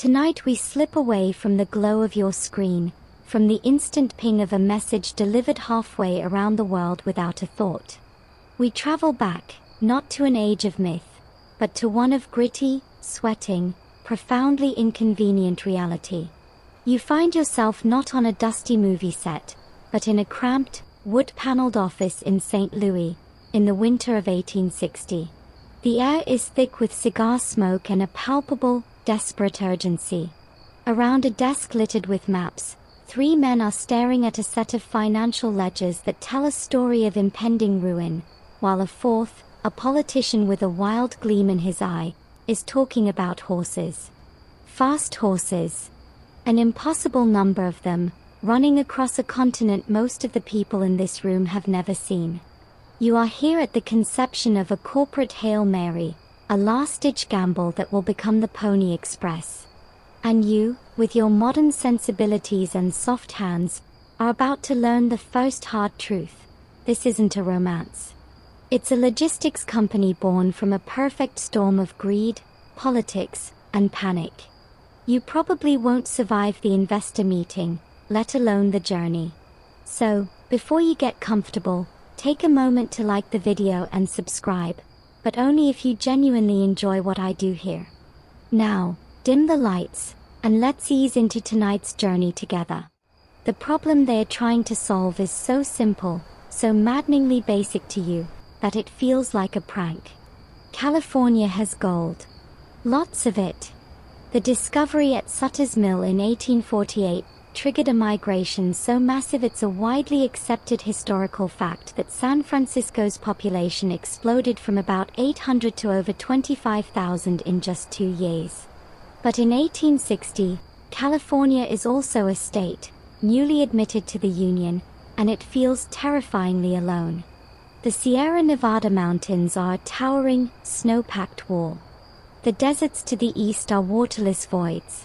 Tonight we slip away from the glow of your screen, from the instant ping of a message delivered halfway around the world without a thought. We travel back, not to an age of myth, but to one of gritty, sweating, profoundly inconvenient reality. You find yourself not on a dusty movie set, but in a cramped, wood-paneled office in St. Louis, in the winter of 1860. The air is thick with cigar smoke and a palpable, desperate urgency. Around a desk littered with maps, 3 men are staring at a set of financial ledgers that tell a story of impending ruin, while a fourth, a politician with a wild gleam in his eye, is talking about horses. Fast horses. An impossible number of them, running across a continent most of the people in this room have never seen. You are here at the conception of a corporate Hail Mary, a last-ditch gamble that will become the Pony Express. And you, with your modern sensibilities and soft hands, are about to learn the first hard truth. This isn't a romance. It's a logistics company born from a perfect storm of greed, politics, and panic. You probably won't survive the investor meeting, let alone the journey. So, before you get comfortable, take a moment to like the video and subscribe, but only if you genuinely enjoy what I do here. Now, dim the lights, and let's ease into tonight's journey together. The problem they are trying to solve is so simple, so maddeningly basic to you, that it feels like a prank. California has gold. Lots of it. The discovery at Sutter's Mill in 1848 triggered a migration so massive it's a widely accepted historical fact that San Francisco's population exploded from about 800 to over 25,000 in just 2 years. But in 1860, California is also a state, newly admitted to the Union, and it feels terrifyingly alone. The Sierra Nevada mountains are a towering, snow-packed wall. The deserts to the east are waterless voids.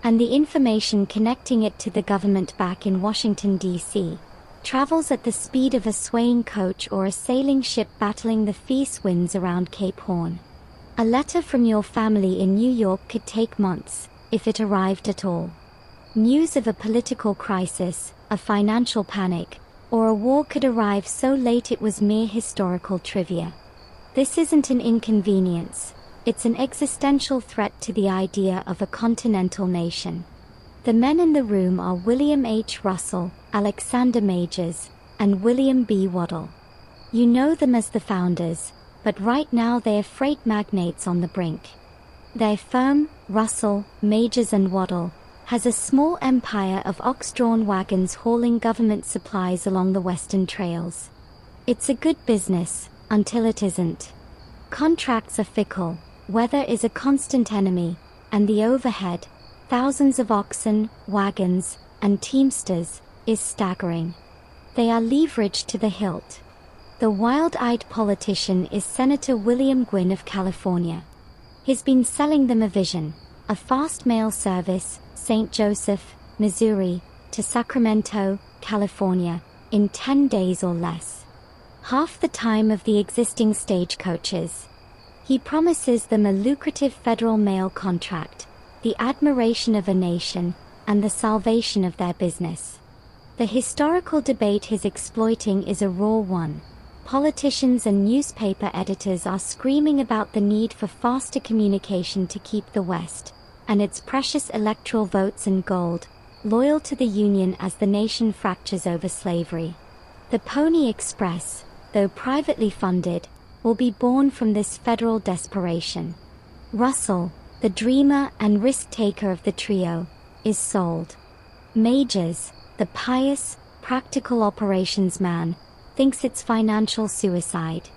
And the information connecting it to the government back in Washington, D.C., travels at the speed of a swaying coach or a sailing ship battling the fierce winds around Cape Horn. A letter from your family in New York could take months, if it arrived at all. News of a political crisis, a financial panic, or a war could arrive so late it was mere historical trivia. This isn't an inconvenience. It's an existential threat to the idea of a continental nation. The men in the room are William H. Russell, Alexander Majors, and William B. Waddell. You know them as the founders, but right now they are freight magnates on the brink. Their firm, Russell, Majors and Waddell, has a small empire of ox-drawn wagons hauling government supplies along the western trails. It's a good business, until it isn't. Contracts are fickle. Weather is a constant enemy, and the overhead, thousands of oxen, wagons, and teamsters, is staggering. They are leveraged to the hilt. The wild-eyed politician is Senator William Gwin of California. He's been selling them a vision, a fast mail service, St. Joseph, Missouri, to Sacramento, California, in 10 days or less. Half the time of the existing stagecoaches. He promises them a lucrative federal mail contract, the admiration of a nation, and the salvation of their business. The historical debate he's exploiting is a raw one. Politicians and newspaper editors are screaming about the need for faster communication to keep the West, and its precious electoral votes and gold, loyal to the Union as the nation fractures over slavery. The Pony Express, though privately funded, will be born from this federal desperation. Russell, the dreamer and risk-taker of the trio, is sold. Majors, the pious, practical operations man, thinks it's financial suicide.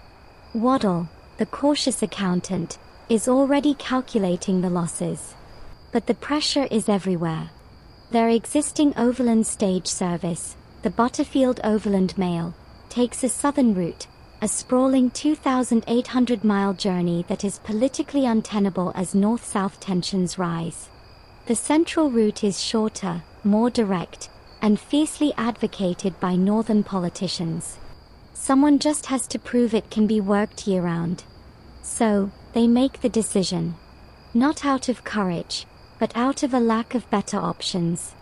Waddell, the cautious accountant, is already calculating the losses. But the pressure is everywhere. Their existing overland stage service, the Butterfield Overland Mail, takes a southern route, a sprawling 2,800-mile journey that is politically untenable as north-south tensions rise. The central route is shorter, more direct, and fiercely advocated by northern politicians. Someone just has to prove it can be worked year-round. So, they make the decision. Not out of courage, but out of a lack of better options.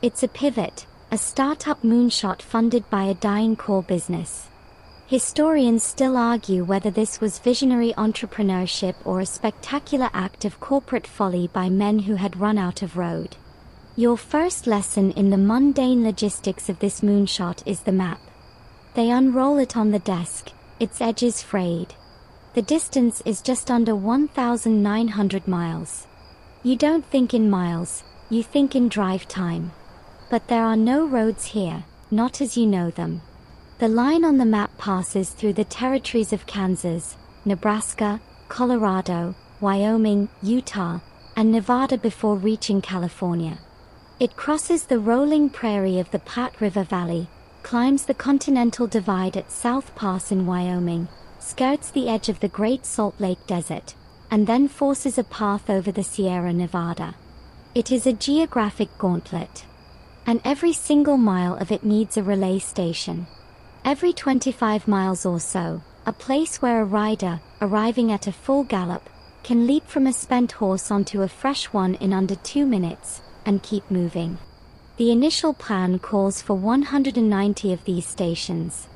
It's a pivot, a startup moonshot funded by a dying core business. Historians still argue whether this was visionary entrepreneurship or a spectacular act of corporate folly by men who had run out of road. Your first lesson in the mundane logistics of this moonshot is the map. They unroll it on the desk, its edges frayed. The distance is just under 1,900 miles. You don't think in miles, you think in drive time. But there are no roads here, not as you know them. The line on the map passes through the territories of Kansas, Nebraska, Colorado, Wyoming, Utah, and Nevada before reaching California. It crosses the rolling prairie of the Platte River Valley, climbs the Continental Divide at South Pass in Wyoming, skirts the edge of the Great Salt Lake Desert, and then forces a path over the Sierra Nevada. It is a geographic gauntlet. And every single mile of it needs a relay station. Every 25 miles or so, a place where a rider, arriving at a full gallop, can leap from a spent horse onto a fresh one in under 2 minutes, and keep moving. The initial plan calls for 190 of these stations.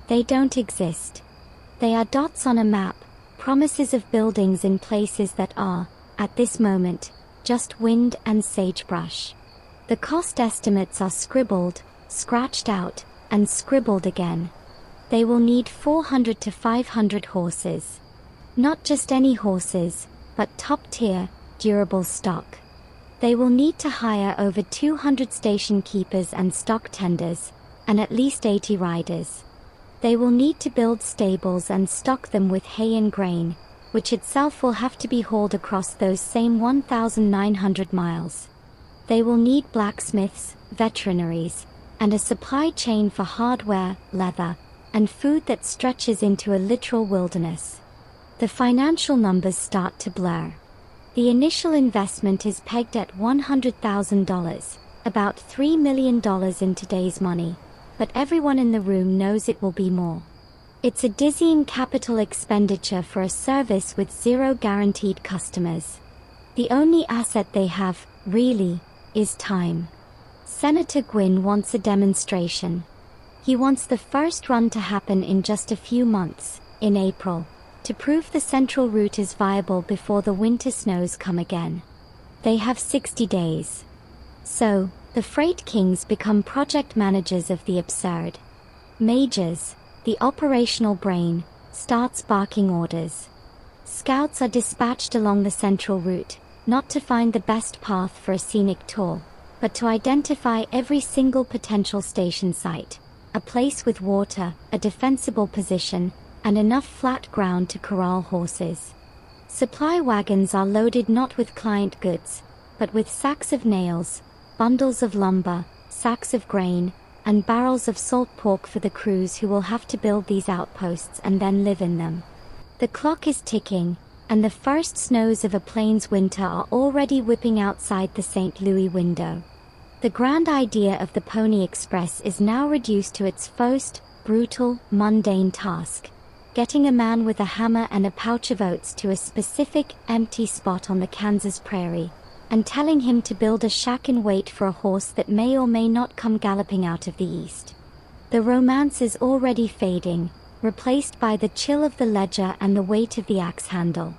They don't exist. They are dots on a map, promises of buildings in places that are, at this moment, just wind and sagebrush. The cost estimates are scribbled, scratched out, and scribbled again. They will need 400 to 500 horses. Not just any horses, but top-tier, durable stock. They will need to hire over 200 station keepers and stock tenders, and at least 80 riders. They will need to build stables and stock them with hay and grain, which itself will have to be hauled across those same 1,900 miles. They will need blacksmiths, veterinaries, and a supply chain for hardware, leather, and food that stretches into a literal wilderness. The financial numbers start to blur. The initial investment is pegged at $100,000, about $3 million in today's money, but everyone in the room knows it will be more. It's a dizzying capital expenditure for a service with zero guaranteed customers. The only asset they have, really, is time. Senator Gwynn wants a demonstration. He wants the first run to happen in just a few months, in April, to prove the central route is viable before the winter snows come again. They have 60 days. So, the freight kings become project managers of the absurd. Majors, the operational brain, starts barking orders. Scouts are dispatched along the central route, not to find the best path for a scenic tour, but to identify every single potential station site, a place with water, a defensible position, and enough flat ground to corral horses. Supply wagons are loaded not with client goods, but with sacks of nails, bundles of lumber, sacks of grain, and barrels of salt pork for the crews who will have to build these outposts and then live in them. The clock is ticking, and the first snows of a plains winter are already whipping outside the St. Louis window. The grand idea of the Pony Express is now reduced to its first, brutal, mundane task: getting a man with a hammer and a pouch of oats to a specific, empty spot on the Kansas prairie, and telling him to build a shack and wait for a horse that may or may not come galloping out of the east. The romance is already fading, replaced by the chill of the ledger and the weight of the axe handle.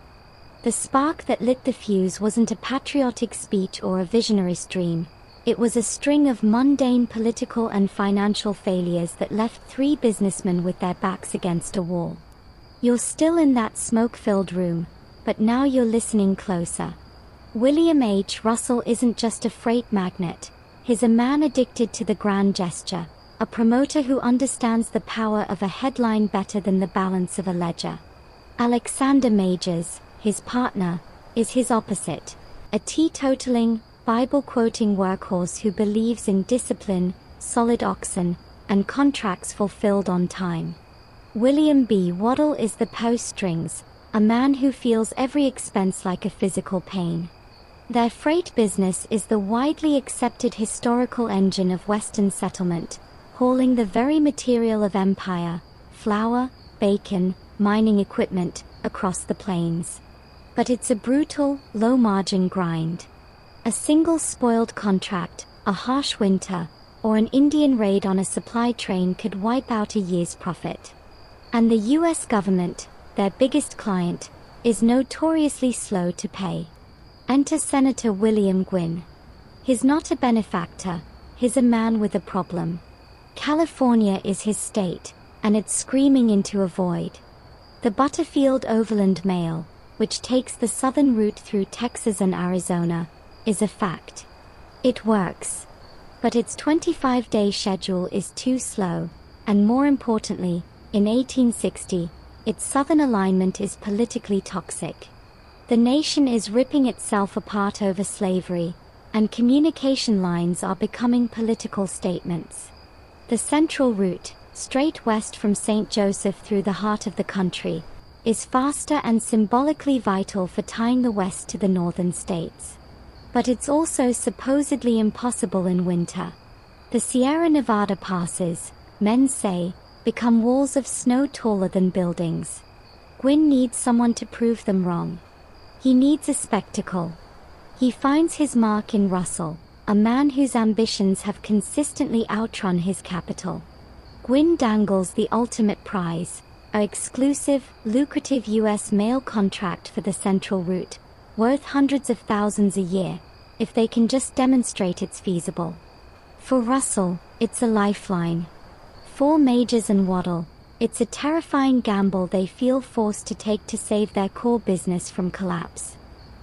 The spark that lit the fuse wasn't a patriotic speech or a visionary stream. It was a string of mundane political and financial failures that left 3 businessmen with their backs against a wall. You're still in that smoke-filled room, but now you're listening closer. William H. Russell isn't just a freight magnate. He's a man addicted to the grand gesture, a promoter who understands the power of a headline better than the balance of a ledger. Alexander Majors, his partner, is his opposite, a teetotaling, Bible-quoting workhorse who believes in discipline, solid oxen, and contracts fulfilled on time. William B. Waddell is the purse strings, a man who feels every expense like a physical pain. Their freight business is the widely accepted historical engine of Western settlement, hauling the very material of empire, flour, bacon, mining equipment, across the plains. But it's a brutal, low-margin grind. A single spoiled contract, a harsh winter, or an Indian raid on a supply train could wipe out a year's profit. And the US government, their biggest client, is notoriously slow to pay. Enter Senator William Gwynn. He's not a benefactor, he's a man with a problem. California is his state, and it's screaming into a void. The Butterfield Overland Mail, which takes the southern route through Texas and Arizona, is a fact. It works. But its 25-day schedule is too slow, and more importantly, in 1860, its southern alignment is politically toxic. The nation is ripping itself apart over slavery, and communication lines are becoming political statements. The central route, straight west from St. Joseph through the heart of the country, is faster and symbolically vital for tying the west to the northern states. But it's also supposedly impossible in winter. The Sierra Nevada passes, men say, become walls of snow taller than buildings. Gwynn needs someone to prove them wrong. He needs a spectacle. He finds his mark in Russell, a man whose ambitions have consistently outrun his capital. Gwynn dangles the ultimate prize, an exclusive, lucrative US mail contract for the central route, worth hundreds of thousands a year, if they can just demonstrate it's feasible. For Russell, it's a lifeline. For Majors and Waddell, it's a terrifying gamble they feel forced to take to save their core business from collapse.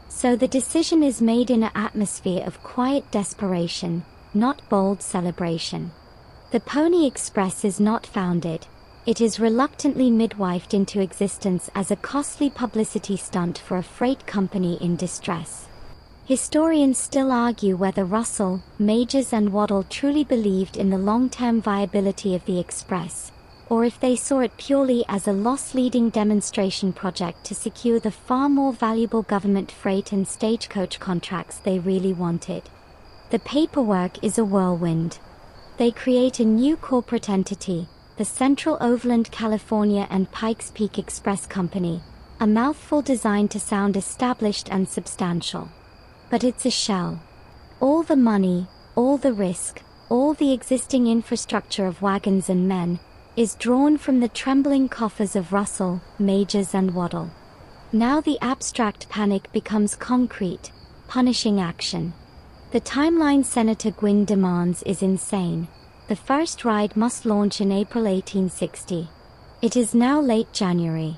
So the decision is made in an atmosphere of quiet desperation, not bold celebration. The Pony Express is not founded. It is reluctantly midwifed into existence as a costly publicity stunt for a freight company in distress. Historians still argue whether Russell, Majors and Waddell truly believed in the long-term viability of the Express, or if they saw it purely as a loss-leading demonstration project to secure the far more valuable government freight and stagecoach contracts they really wanted. The paperwork is a whirlwind. They create a new corporate entity, the Central Overland California and Pikes Peak Express Company, a mouthful designed to sound established and substantial. But it's a shell. All the money, all the risk, all the existing infrastructure of wagons and men, is drawn from the trembling coffers of Russell, Majors and Waddell. Now the abstract panic becomes concrete, punishing action. The timeline Senator Gwynn demands is insane. The first ride must launch in April 1860. It is now late January.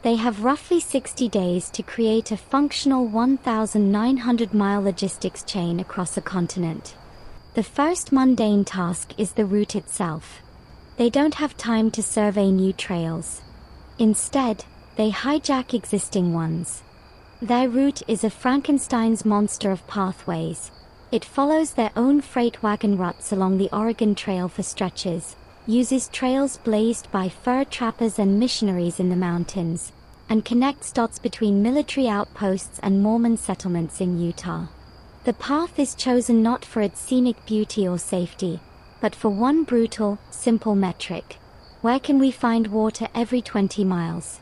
They have roughly 60 days to create a functional 1,900-mile logistics chain across a continent. The first mundane task is the route itself. They don't have time to survey new trails. Instead, they hijack existing ones. Their route is a Frankenstein's monster of pathways. It follows their own freight wagon ruts along the Oregon Trail for stretches, uses trails blazed by fur trappers and missionaries in the mountains, and connects dots between military outposts and Mormon settlements in Utah. The path is chosen not for its scenic beauty or safety, but for one brutal, simple metric. Where can we find water every 20 miles?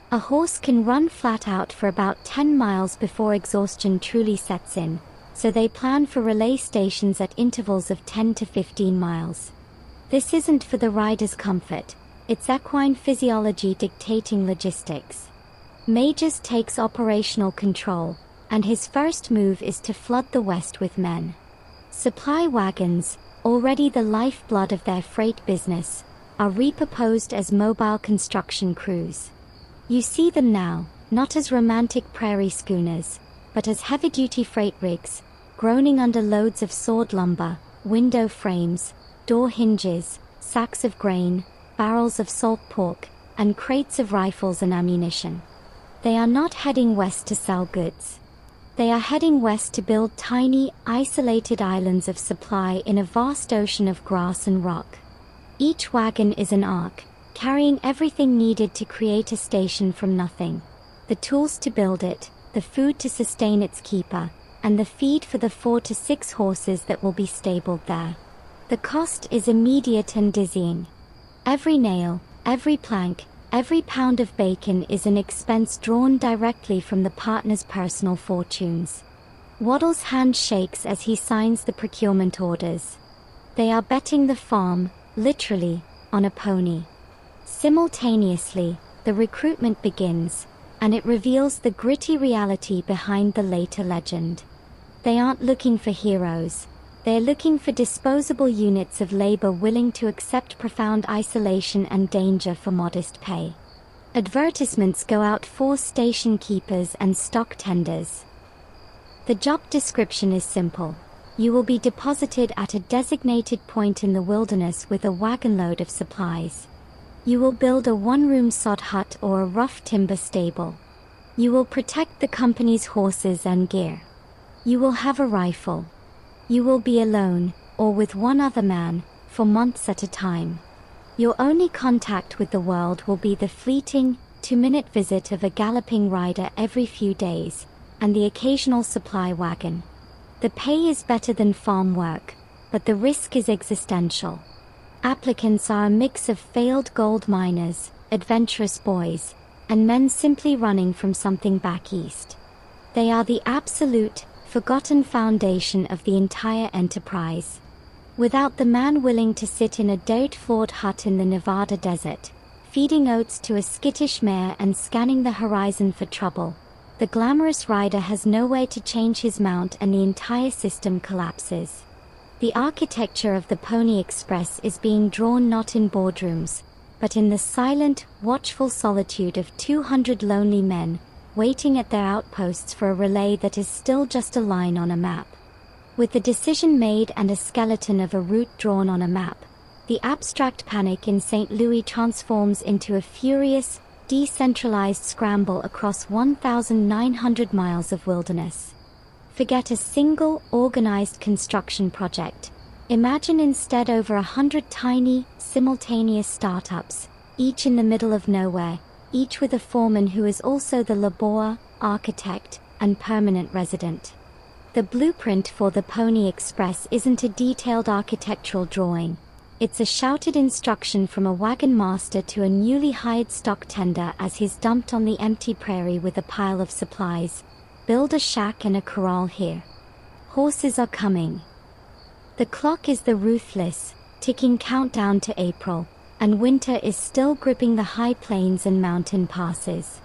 A horse can run flat out for about 10 miles before exhaustion truly sets in, so they plan for relay stations at intervals of 10 to 15 miles. This isn't for the rider's comfort, it's equine physiology dictating logistics. Majors takes operational control, and his first move is to flood the West with men. Supply wagons, already the lifeblood of their freight business, are repurposed as mobile construction crews. You see them now, not as romantic prairie schooners, but as heavy-duty freight rigs, groaning under loads of sawed lumber, window frames, door hinges, sacks of grain, barrels of salt pork, and crates of rifles and ammunition. They are not heading west to sell goods. They are heading west to build tiny, isolated islands of supply in a vast ocean of grass and rock. Each wagon is an ark, carrying everything needed to create a station from nothing. The tools to build it, the food to sustain its keeper, and the feed for the 4 to 6 horses that will be stabled there. The cost is immediate and dizzying. Every nail, every plank, every pound of bacon is an expense drawn directly from the partners' personal fortunes. Waddle's hand shakes as he signs the procurement orders. They are betting the farm, literally, on a pony. Simultaneously, the recruitment begins, and it reveals the gritty reality behind the later legend. They aren't looking for heroes. They're looking for disposable units of labor willing to accept profound isolation and danger for modest pay. Advertisements go out for station keepers and stock tenders. The job description is simple. You will be deposited at a designated point in the wilderness with a wagon load of supplies. You will build a one-room sod hut or a rough timber stable. You will protect the company's horses and gear. You will have a rifle. You will be alone, or with one other man, for months at a time. Your only contact with the world will be the fleeting, 2-minute visit of a galloping rider every few days, and the occasional supply wagon. The pay is better than farm work, but the risk is existential. Applicants are a mix of failed gold miners, adventurous boys, and men simply running from something back east. They are the absolute, forgotten foundation of the entire enterprise. Without the man willing to sit in a dirt-floored hut in the Nevada desert, feeding oats to a skittish mare and scanning the horizon for trouble, the glamorous rider has nowhere to change his mount and the entire system collapses. The architecture of the Pony Express is being drawn not in boardrooms, but in the silent, watchful solitude of 200 lonely men, waiting at their outposts for a relay that is still just a line on a map. With the decision made and a skeleton of a route drawn on a map, the abstract panic in St. Louis transforms into a furious, decentralized scramble across 1,900 miles of wilderness. Forget a single, organized construction project. Imagine instead over 100 tiny, simultaneous startups, each in the middle of nowhere, each with a foreman who is also the laborer, architect, and permanent resident. The blueprint for the Pony Express isn't a detailed architectural drawing. It's a shouted instruction from a wagon master to a newly hired stock tender as he's dumped on the empty prairie with a pile of supplies. Build a shack and a corral here. Horses are coming. The clock is the ruthless, ticking countdown to April, and winter is still gripping the high plains and mountain passes.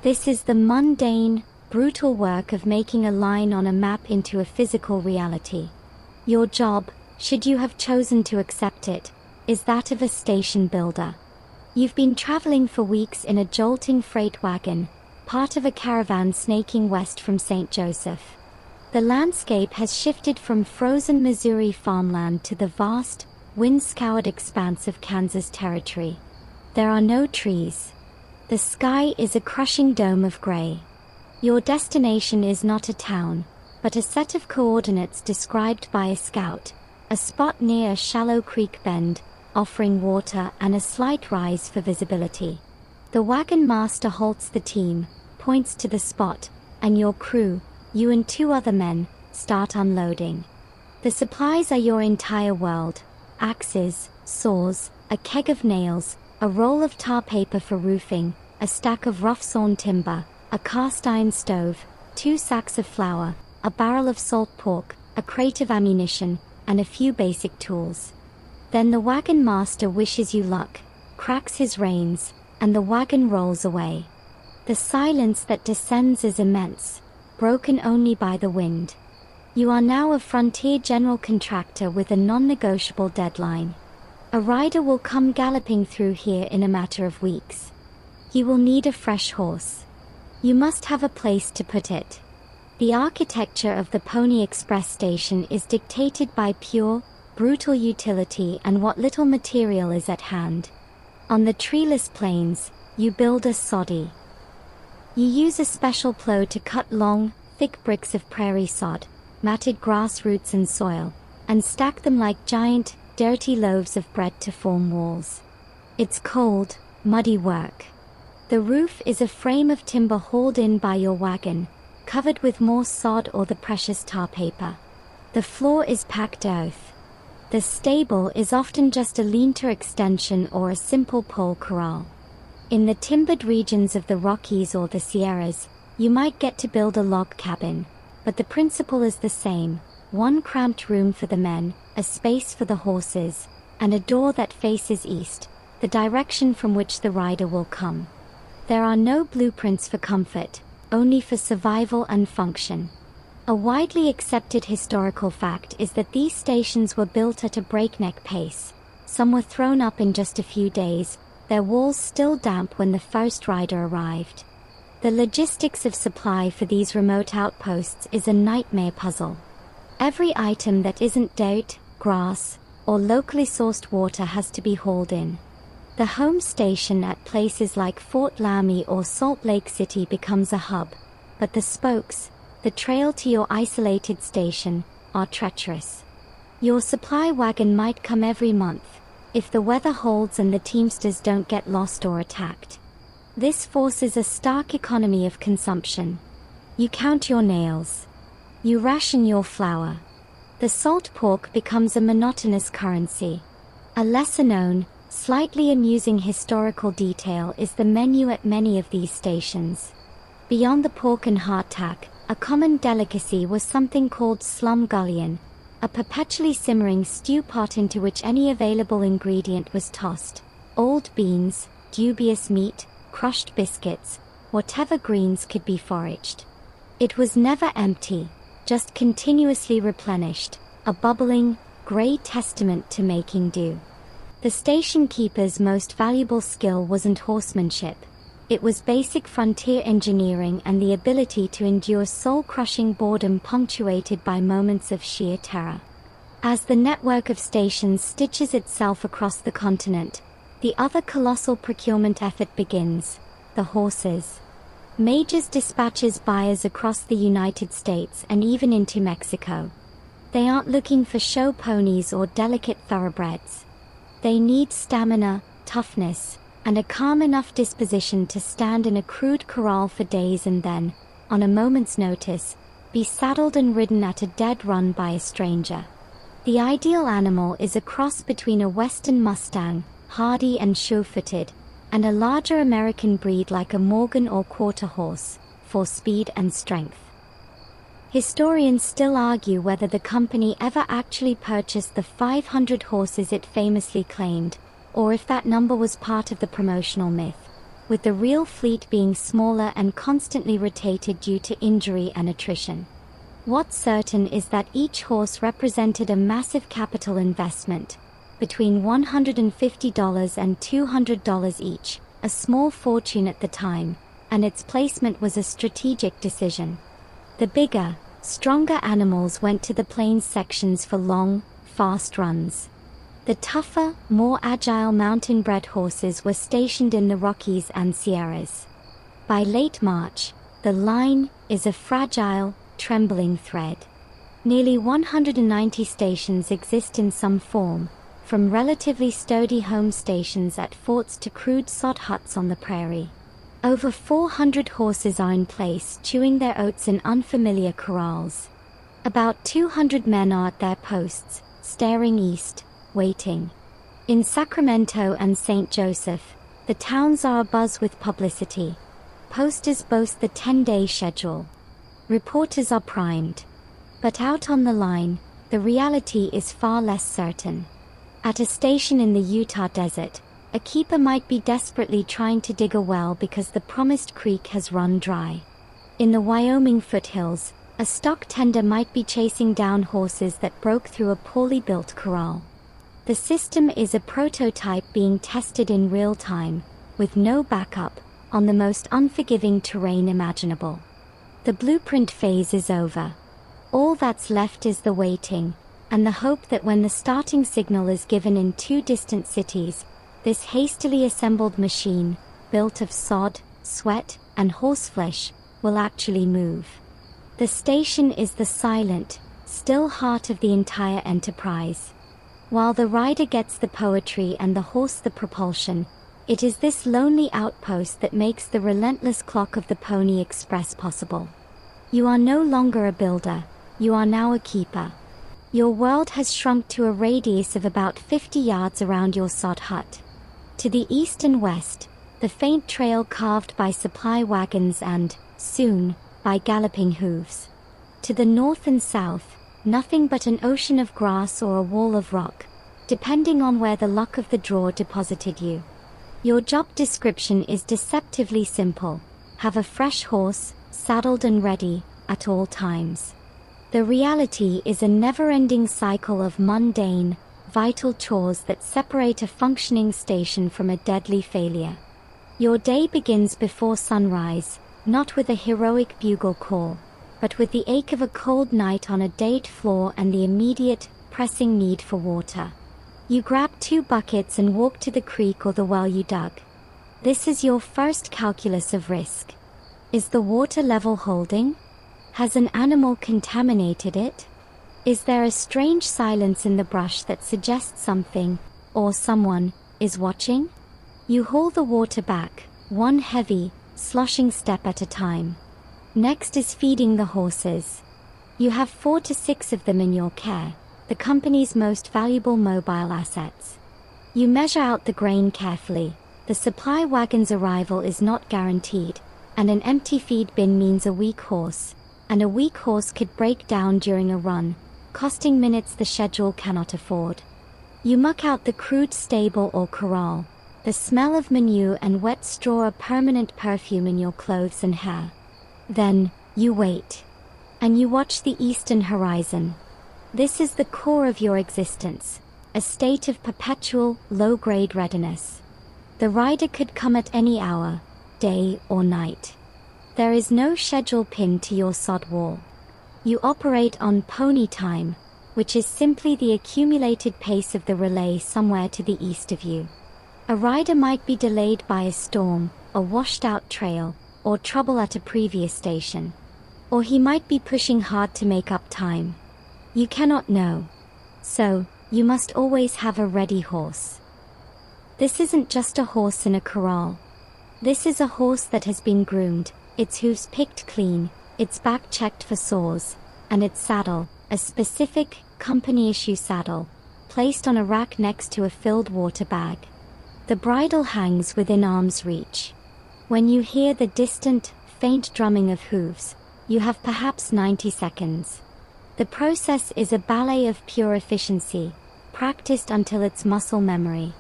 This is the mundane, brutal work of making a line on a map into a physical reality. Your job, should you have chosen to accept it, is that of a station builder. You've been traveling for weeks in a jolting freight wagon, part of a caravan snaking west from St. Joseph. The landscape has shifted from frozen Missouri farmland to the vast, wind-scoured expanse of Kansas territory. There are no trees. The sky is a crushing dome of gray. Your destination is not a town, but a set of coordinates described by a scout, a spot near a shallow creek bend, offering water and a slight rise for visibility. The wagon master halts the team, points to the spot, and your crew, you and 2 other men, start unloading. The supplies are your entire world: axes, saws, a keg of nails, a roll of tar paper for roofing, a stack of rough-sawn timber, a cast-iron stove, 2 sacks of flour, a barrel of salt pork, a crate of ammunition, and a few basic tools. Then the wagon master wishes you luck, cracks his reins, and the wagon rolls away. The silence that descends is immense, broken only by the wind. You are now a frontier general contractor with a non-negotiable deadline. A rider will come galloping through here in a matter of weeks. He will need a fresh horse. You must have a place to put it. The architecture of the Pony Express station is dictated by pure, brutal utility and what little material is at hand. On the treeless plains, you build a soddy. You use a special plow to cut long, thick bricks of prairie sod, matted grass roots and soil, and stack them like giant, dirty loaves of bread to form walls. It's cold, muddy work. The roof is a frame of timber hauled in by your wagon, covered with more sod or the precious tar paper. The floor is packed earth. The stable is often just a lean-to extension or a simple pole corral. In the timbered regions of the Rockies or the Sierras, you might get to build a log cabin, but the principle is the same: one cramped room for the men, a space for the horses, and a door that faces east, the direction from which the rider will come. There are no blueprints for comfort, only for survival and function. A widely accepted historical fact is that these stations were built at a breakneck pace. Some were thrown up in just a few days, their walls still damp when the first rider arrived. The logistics of supply for these remote outposts is a nightmare puzzle. Every item that isn't dirt, grass, or locally sourced water has to be hauled in. The home station at places like Fort Laramie or Salt Lake City becomes a hub, but the spokes, the trail to your isolated station, are treacherous. Your supply wagon might come every month, if the weather holds and the teamsters don't get lost or attacked. This forces a stark economy of consumption. You count your nails. You ration your flour. The salt pork becomes a monotonous currency. A lesser-known, slightly amusing historical detail is the menu at many of these stations. Beyond the pork and hardtack, a common delicacy was something called slumgullion, a perpetually simmering stew pot into which any available ingredient was tossed: old beans, dubious meat, crushed biscuits, whatever greens could be foraged. It was never empty, just continuously replenished, a bubbling, grey testament to making do. The station keeper's most valuable skill wasn't horsemanship. It was basic frontier engineering and the ability to endure soul-crushing boredom punctuated by moments of sheer terror. As the network of stations stitches itself across the continent, the other colossal procurement effort begins: the horses. Majors dispatches buyers across the United States and even into Mexico. They aren't looking for show ponies or delicate thoroughbreds. They need stamina, toughness, and a calm enough disposition to stand in a crude corral for days and then, on a moment's notice, be saddled and ridden at a dead run by a stranger. The ideal animal is a cross between a Western Mustang, hardy and sure-footed, and a larger American breed like a Morgan or quarter horse, for speed and strength. Historians still argue whether the company ever actually purchased the 500 horses it famously claimed, or if that number was part of the promotional myth, with the real fleet being smaller and constantly rotated due to injury and attrition. What's certain is that each horse represented a massive capital investment, between $150 and $200 each, a small fortune at the time, and its placement was a strategic decision. The bigger, stronger animals went to the plains sections for long, fast runs. The tougher, more agile mountain-bred horses were stationed in the Rockies and Sierras. By late March, the line is a fragile, trembling thread. Nearly 190 stations exist in some form, from relatively sturdy home stations at forts to crude sod huts on the prairie. Over 400 horses are in place, chewing their oats in unfamiliar corrals. About 200 men are at their posts, staring east, waiting. In Sacramento and St. Joseph, the towns are abuzz with publicity. Posters boast the 10-day schedule. Reporters are primed. But out on the line, the reality is far less certain. At a station in the Utah desert, a keeper might be desperately trying to dig a well because the promised creek has run dry. In the Wyoming foothills, a stock tender might be chasing down horses that broke through a poorly built corral. The system is a prototype being tested in real time, with no backup, on the most unforgiving terrain imaginable. The blueprint phase is over. All that's left is the waiting, and the hope that when the starting signal is given in two distant cities, this hastily assembled machine, built of sod, sweat, and horseflesh, will actually move. The station is the silent, still heart of the entire enterprise. While the rider gets the poetry and the horse the propulsion, it is this lonely outpost that makes the relentless clock of the Pony Express possible. You are no longer a builder, you are now a keeper. Your world has shrunk to a radius of about 50 yards around your sod hut. To the east and west, the faint trail carved by supply wagons and, soon, by galloping hooves. To the north and south, nothing but an ocean of grass or a wall of rock, depending on where the luck of the draw deposited you. Your job description is deceptively simple. Have a fresh horse, saddled and ready, at all times. The reality is a never-ending cycle of mundane, vital chores that separate a functioning station from a deadly failure. Your day begins before sunrise, not with a heroic bugle call, but with the ache of a cold night on a dirt floor and the immediate, pressing need for water. You grab 2 buckets and walk to the creek or the well you dug. This is your first calculus of risk. Is the water level holding? Has an animal contaminated it? Is there a strange silence in the brush that suggests something, or someone, is watching? You haul the water back, one heavy, sloshing step at a time. Next is feeding the horses. You have 4 to 6 of them in your care, the company's most valuable mobile assets. You measure out the grain carefully. The supply wagon's arrival is not guaranteed, and an empty feed bin means a weak horse, and a weak horse could break down during a run, costing minutes the schedule cannot afford. You muck out the crude stable or corral. The smell of manure and wet straw a permanent perfume in your clothes and hair. Then, you wait. And you watch the eastern horizon. This is the core of your existence, a state of perpetual, low-grade readiness. The rider could come at any hour, day or night. There is no schedule pinned to your sod wall. You operate on pony time, which is simply the accumulated pace of the relay somewhere to the east of you. A rider might be delayed by a storm, a washed-out trail, or trouble at a previous station. Or he might be pushing hard to make up time. You cannot know. So, you must always have a ready horse. This isn't just a horse in a corral. This is a horse that has been groomed, its hooves picked clean, its back checked for sores, and its saddle, a specific, company-issue saddle, placed on a rack next to a filled water bag. The bridle hangs within arm's reach. When you hear the distant, faint drumming of hooves, you have perhaps 90 seconds. The process is a ballet of pure efficiency, practiced until it's muscle memory.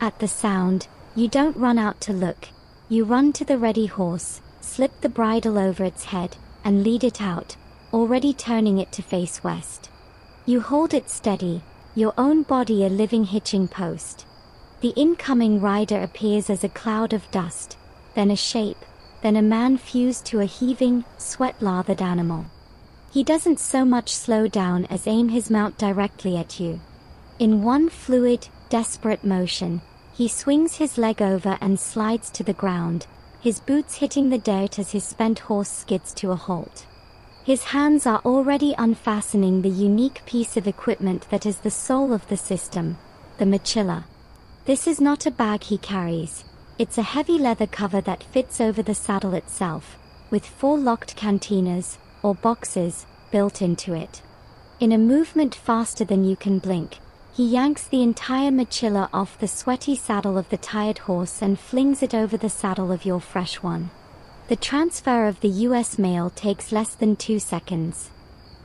At the sound, you don't run out to look. You run to the ready horse, slip the bridle over its head, and lead it out, already turning it to face west. You hold it steady, your own body a living hitching post. The incoming rider appears as a cloud of dust, then a shape, then a man fused to a heaving, sweat-lathered animal. He doesn't so much slow down as aim his mount directly at you. In one fluid, desperate motion, he swings his leg over and slides to the ground, his boots hitting the dirt as his spent horse skids to a halt. His hands are already unfastening the unique piece of equipment that is the soul of the system, the mochila. This is not a bag he carries. It's a heavy leather cover that fits over the saddle itself, with 4 locked cantinas, or boxes, built into it. In a movement faster than you can blink, he yanks the entire mochila off the sweaty saddle of the tired horse and flings it over the saddle of your fresh one. The transfer of the US mail takes less than 2 seconds.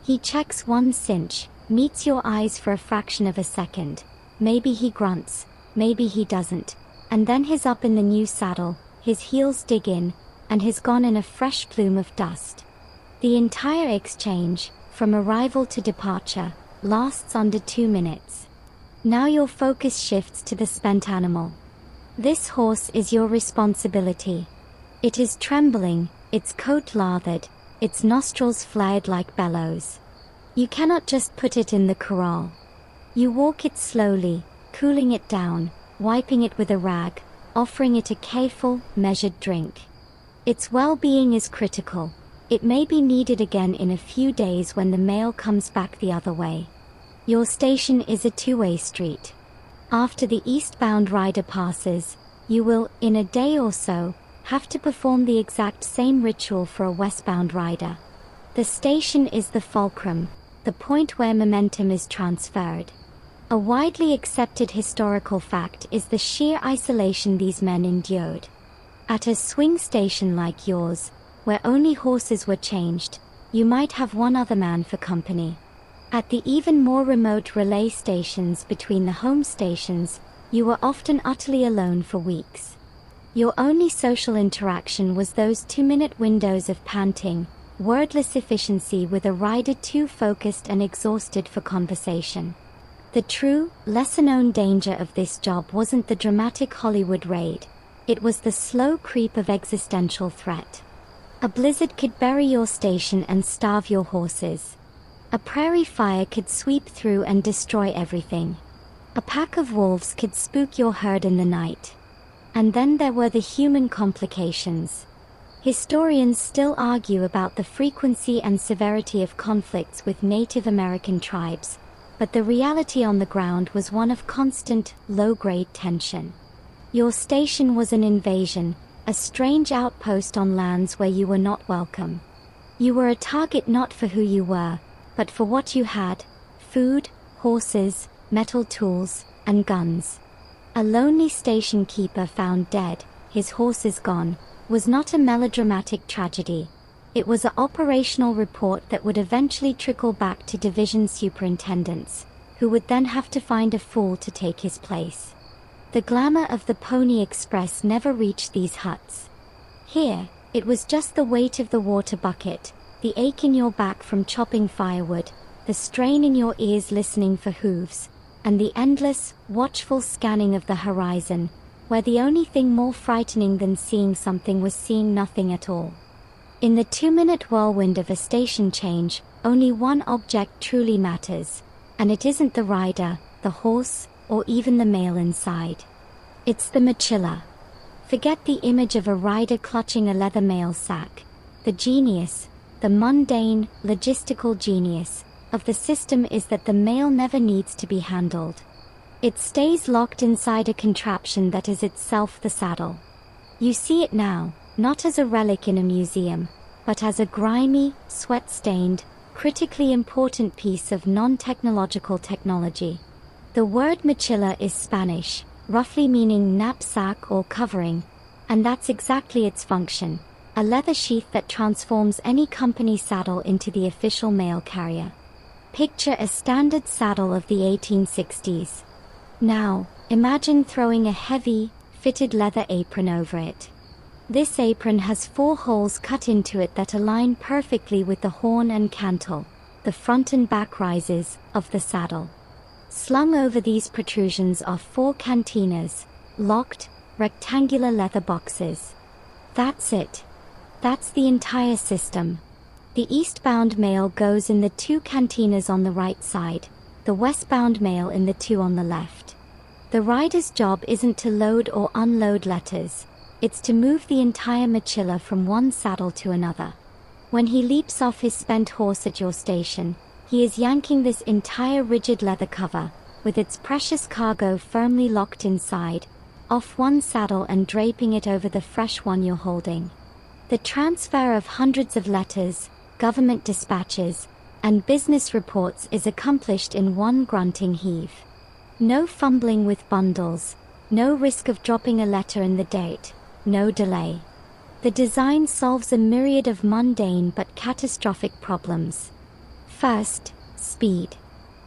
He checks one cinch, meets your eyes for a fraction of a second. Maybe he grunts, maybe he doesn't, and then he's up in the new saddle, his heels dig in, and he's gone in a fresh plume of dust. The entire exchange, from arrival to departure, lasts under 2 minutes. Now your focus shifts to the spent animal. This horse is your responsibility. It is trembling, its coat lathered, its nostrils flared like bellows. You cannot just put it in the corral. You walk it slowly, cooling it down, wiping it with a rag, offering it a careful, measured drink. Its well-being is critical. It may be needed again in a few days when the mail comes back the other way. Your station is a two-way street. After the eastbound rider passes, you will, in a day or so, have to perform the exact same ritual for a westbound rider. The station is the fulcrum, the point where momentum is transferred. A widely accepted historical fact is the sheer isolation these men endured. At a swing station like yours, where only horses were changed, you might have one other man for company. At the even more remote relay stations between the home stations, you were often utterly alone for weeks. Your only social interaction was those 2-minute windows of panting, wordless efficiency with a rider too focused and exhausted for conversation. The true, lesser-known danger of this job wasn't the dramatic Hollywood raid. It was the slow creep of existential threat. A blizzard could bury your station and starve your horses. A prairie fire could sweep through and destroy everything. A pack of wolves could spook your herd in the night. And then there were the human complications. Historians still argue about the frequency and severity of conflicts with Native American tribes, but the reality on the ground was one of constant, low-grade tension. Your station was an invasion, a strange outpost on lands where you were not welcome. You were a target not for who you were, but for what you had: food, horses, metal tools, and guns. A lonely station keeper found dead, his horses gone, was not a melodramatic tragedy. It was an operational report that would eventually trickle back to division superintendents, who would then have to find a fool to take his place. The glamour of the Pony Express never reached these huts. Here, it was just the weight of the water bucket, the ache in your back from chopping firewood, the strain in your ears listening for hooves, and the endless, watchful scanning of the horizon, where the only thing more frightening than seeing something was seeing nothing at all. In the 2-minute whirlwind of a station change, only one object truly matters, and it isn't the rider, the horse, or even the mail inside. It's the mochila. Forget the image of a rider clutching a leather mail sack. The genius, the mundane, logistical genius, of the system is that the mail never needs to be handled. It stays locked inside a contraption that is itself the saddle. You see it now, not as a relic in a museum, but as a grimy, sweat-stained, critically important piece of non-technological technology. The word mochila is Spanish, roughly meaning knapsack or covering, and that's exactly its function: a leather sheath that transforms any company saddle into the official mail carrier. Picture a standard saddle of the 1860s. Now, imagine throwing a heavy, fitted leather apron over it. This apron has 4 holes cut into it that align perfectly with the horn and cantle, the front and back rises, of the saddle. Slung over these protrusions are 4 cantinas, locked, rectangular leather boxes. That's it. That's the entire system. The eastbound mail goes in the 2 cantinas on the right side, the westbound mail in the 2 on the left. The rider's job isn't to load or unload letters, it's to move the entire mochila from one saddle to another. When he leaps off his spent horse at your station, he is yanking this entire rigid leather cover, with its precious cargo firmly locked inside, off one saddle and draping it over the fresh one you're holding. The transfer of hundreds of letters, government dispatches, and business reports is accomplished in one grunting heave. No fumbling with bundles, no risk of dropping a letter in the date, no delay. The design solves a myriad of mundane but catastrophic problems. First, speed.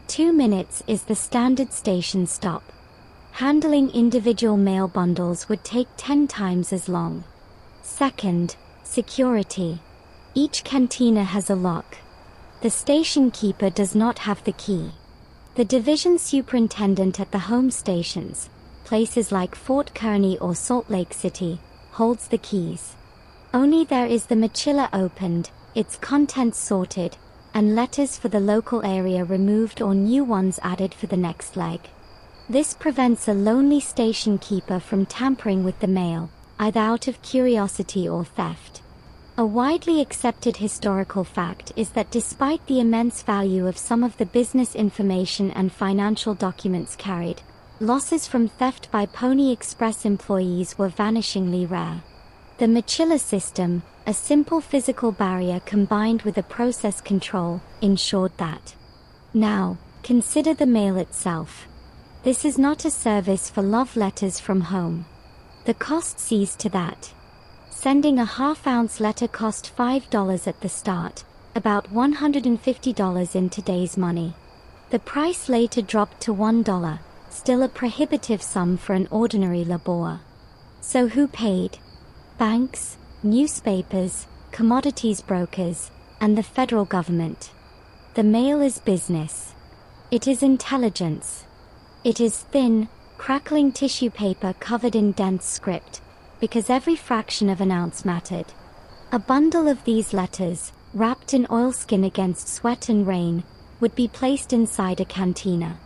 2 minutes is the standard station stop. Handling individual mail bundles would take 10 times as long. Second, security. Each cantina has a lock. The station keeper does not have the key. The division superintendent at the home stations, places like Fort Kearny or Salt Lake City, holds the keys. Only there is the mochila opened, its contents sorted, and letters for the local area removed or new ones added for the next leg. This prevents a lonely station keeper from tampering with the mail, either out of curiosity or theft. A widely accepted historical fact is that despite the immense value of some of the business information and financial documents carried, losses from theft by Pony Express employees were vanishingly rare. The mochila system, a simple physical barrier combined with a process control, ensured that. Now, consider the mail itself. This is not a service for love letters from home. The cost sees to that. Sending a half-ounce letter cost $5 at the start, about $150 in today's money. The price later dropped to $1, still a prohibitive sum for an ordinary laborer. So who paid? Banks, newspapers, commodities brokers, and the federal government. The mail is business. It is intelligence. It is thin, crackling tissue paper covered in dense script, because every fraction of an ounce mattered. A bundle of these letters, wrapped in oilskin against sweat and rain, would be placed inside a cantina.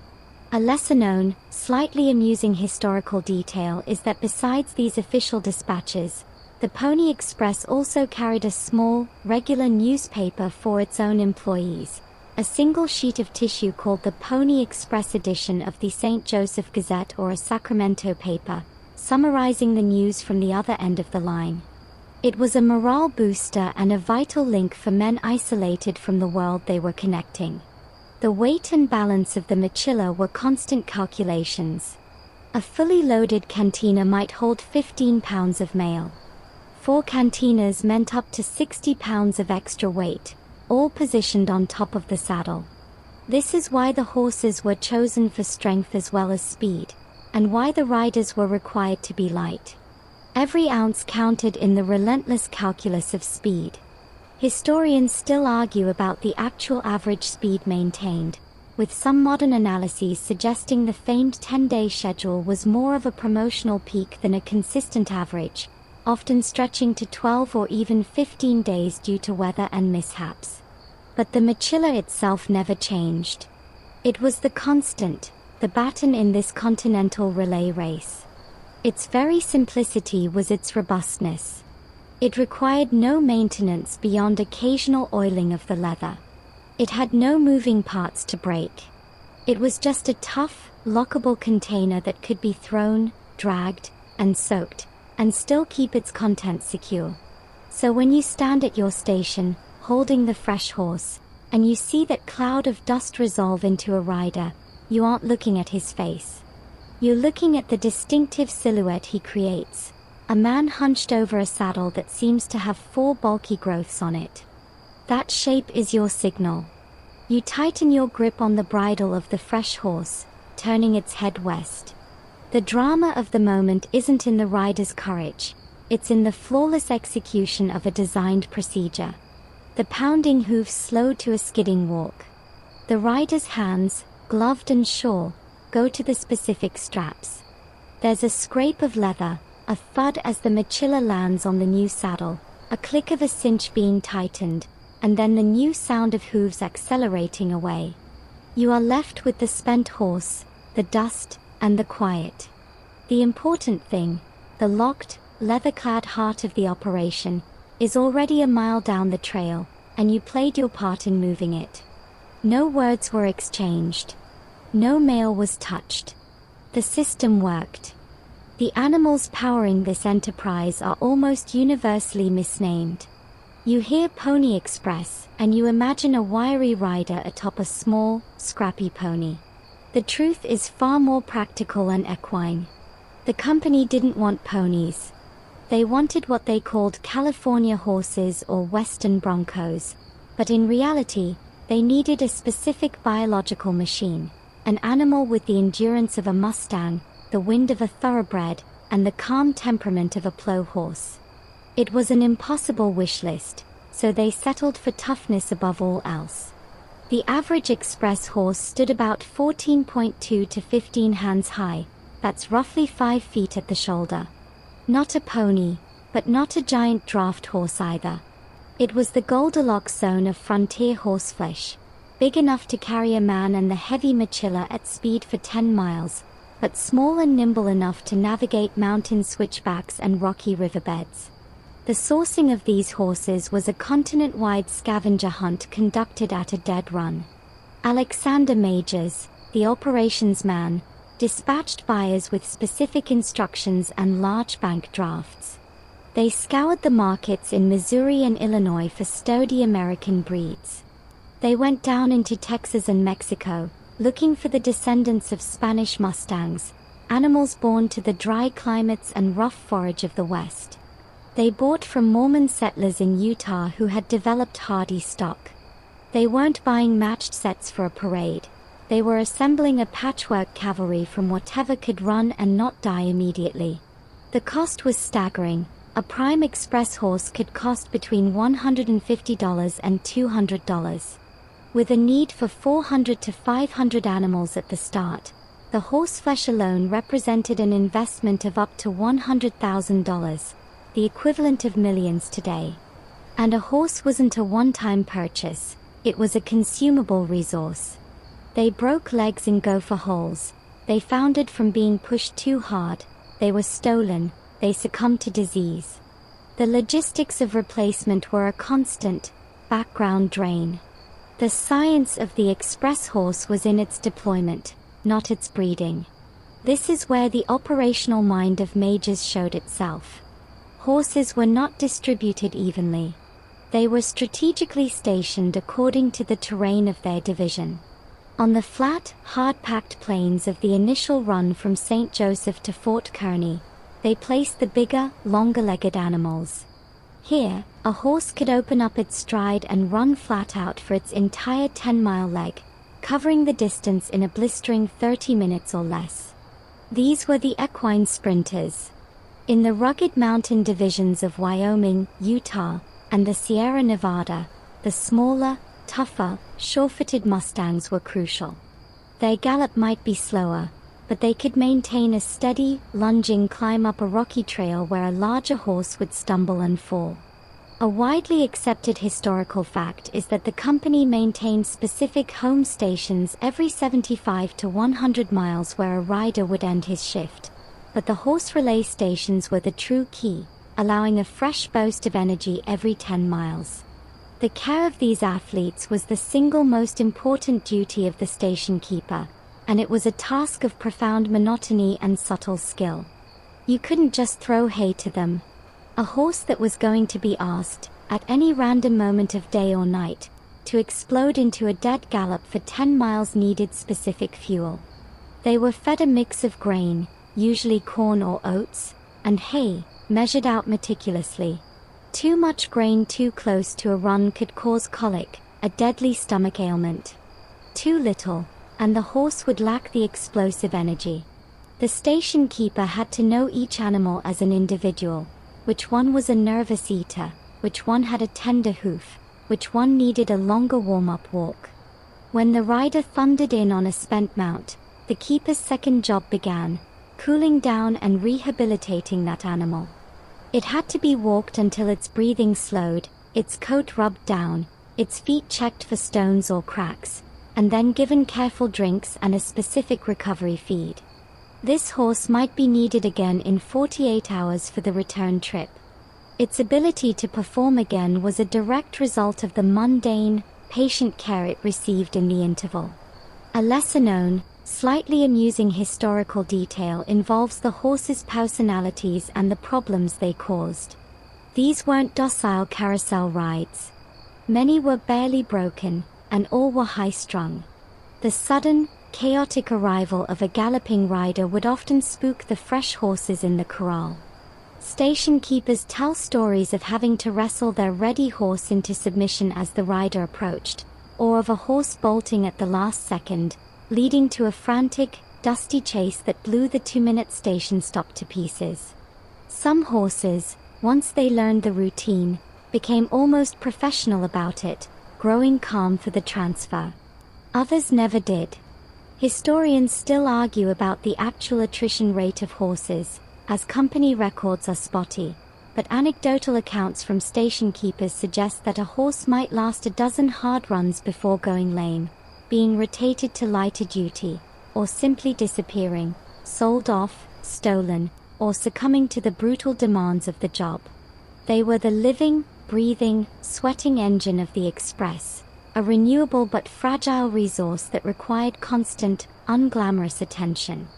A lesser-known, slightly amusing historical detail is that besides these official dispatches, the Pony Express also carried a small, regular newspaper for its own employees, a single sheet of tissue called the Pony Express edition of the St. Joseph Gazette or a Sacramento paper, summarizing the news from the other end of the line. It was a morale booster and a vital link for men isolated from the world they were connecting. The weight and balance of the mochila were constant calculations. A fully loaded cantina might hold 15 pounds of mail. 4 cantinas meant up to 60 pounds of extra weight, all positioned on top of the saddle. This is why the horses were chosen for strength as well as speed, and why the riders were required to be light. Every ounce counted in the relentless calculus of speed. Historians still argue about the actual average speed maintained, with some modern analyses suggesting the famed 10-day schedule was more of a promotional peak than a consistent average, often stretching to 12 or even 15 days due to weather and mishaps. But the mochila itself never changed. It was the constant, the baton in this continental relay race. Its very simplicity was its robustness. It required no maintenance beyond occasional oiling of the leather. It had no moving parts to break. It was just a tough, lockable container that could be thrown, dragged, and soaked, and still keep its contents secure. So when you stand at your station, holding the fresh horse, and you see that cloud of dust resolve into a rider, you aren't looking at his face. You're looking at the distinctive silhouette he creates. A man hunched over a saddle that seems to have 4 bulky growths on it. That shape is your signal. You tighten your grip on the bridle of the fresh horse, turning its head west. The drama of the moment isn't in the rider's courage, it's in the flawless execution of a designed procedure. The pounding hooves slowed to a skidding walk. The rider's hands, gloved and sure, go to the specific straps. There's a scrape of leather, a thud as the mochila lands on the new saddle, a click of a cinch being tightened, and then the new sound of hooves accelerating away. You are left with the spent horse, the dust, and the quiet. The important thing, the locked, leather-clad heart of the operation, is already a mile down the trail, and you played your part in moving it. No words were exchanged. No mail was touched. The system worked. The animals powering this enterprise are almost universally misnamed. You hear Pony Express, and you imagine a wiry rider atop a small, scrappy pony. The truth is far more practical and equine. The company didn't want ponies. They wanted what they called California horses or Western Broncos, but in reality, they needed a specific biological machine, an animal with the endurance of a Mustang, the wind of a thoroughbred, and the calm temperament of a plow horse. It was an impossible wish list, so they settled for toughness above all else. The average express horse stood about 14.2 to 15 hands high, that's roughly 5 feet at the shoulder. Not a pony, but not a giant draft horse either. It was the Goldilocks zone of frontier horseflesh, big enough to carry a man and the heavy mochila at speed for 10 miles, but small and nimble enough to navigate mountain switchbacks and rocky riverbeds. The sourcing of these horses was a continent-wide scavenger hunt conducted at a dead run. Alexander Majors, the operations man, dispatched buyers with specific instructions and large bank drafts. They scoured the markets in Missouri and Illinois for sturdy American breeds. They went down into Texas and Mexico, looking for the descendants of Spanish Mustangs, animals born to the dry climates and rough forage of the West. They bought from Mormon settlers in Utah who had developed hardy stock, They weren't buying matched sets for a parade. They were assembling a patchwork cavalry from whatever could run and not die immediately. The cost was staggering. A prime express horse could cost between $150 and $200. With a need for 400 to 500 animals at the start, the horseflesh alone represented an investment of up to $100,000, the equivalent of millions today. And a horse wasn't a one-time purchase, it was a consumable resource. They broke legs in gopher holes, they foundered from being pushed too hard, they were stolen, they succumbed to disease. The logistics of replacement were a constant, background drain. The science of the express horse was in its deployment, not its breeding. This is where the operational mind of majors showed itself. Horses were not distributed evenly. They were strategically stationed according to the terrain of their division. On the flat, hard-packed plains of the initial run from St. Joseph to Fort Kearny, they placed the bigger, longer-legged animals. Here, a horse could open up its stride and run flat out for its entire 10-mile leg, covering the distance in a blistering 30 minutes or less. These were the equine sprinters. In the rugged mountain divisions of Wyoming, Utah, and the Sierra Nevada, the smaller, tougher, sure-footed Mustangs were crucial. Their gallop might be slower, but they could maintain a steady, lunging climb up a rocky trail where a larger horse would stumble and fall. A widely accepted historical fact is that the company maintained specific home stations every 75 to 100 miles where a rider would end his shift. But the horse relay stations were the true key, allowing a fresh burst of energy every 10 miles. The care of these athletes was the single most important duty of the station keeper, and it was a task of profound monotony and subtle skill. You couldn't just throw hay to them. A horse that was going to be asked, at any random moment of day or night, to explode into a dead gallop for 10 miles needed specific fuel. They were fed a mix of grain, usually corn or oats, and hay, measured out meticulously. Too much grain too close to a run could cause colic, a deadly stomach ailment. Too little, and the horse would lack the explosive energy. The station keeper had to know each animal as an individual, which one was a nervous eater, which one had a tender hoof, which one needed a longer warm-up walk. When the rider thundered in on a spent mount, the keeper's second job began, cooling down and rehabilitating that animal. It had to be walked until its breathing slowed, its coat rubbed down, its feet checked for stones or cracks, and then given careful drinks and a specific recovery feed. This horse might be needed again in 48 hours for the return trip. Its ability to perform again was a direct result of the mundane, patient care it received in the interval. A lesser-known, slightly amusing historical detail involves the horses' personalities and the problems they caused. These weren't docile carousel rides. Many were barely broken, and all were high-strung. The sudden, chaotic arrival of a galloping rider would often spook the fresh horses in the corral. Station keepers tell stories of having to wrestle their ready horse into submission as the rider approached, or of a horse bolting at the last second, leading to a frantic, dusty chase that blew the 2-minute station stop to pieces. Some horses, once they learned the routine, became almost professional about it, growing calm for the transfer. Others never did. Historians still argue about the actual attrition rate of horses, as company records are spotty, but anecdotal accounts from station keepers suggest that a horse might last a dozen hard runs before going lame, being rotated to lighter duty, or simply disappearing, sold off, stolen, or succumbing to the brutal demands of the job. They were the living, breathing, sweating engine of the express, a renewable but fragile resource that required constant, unglamorous attention.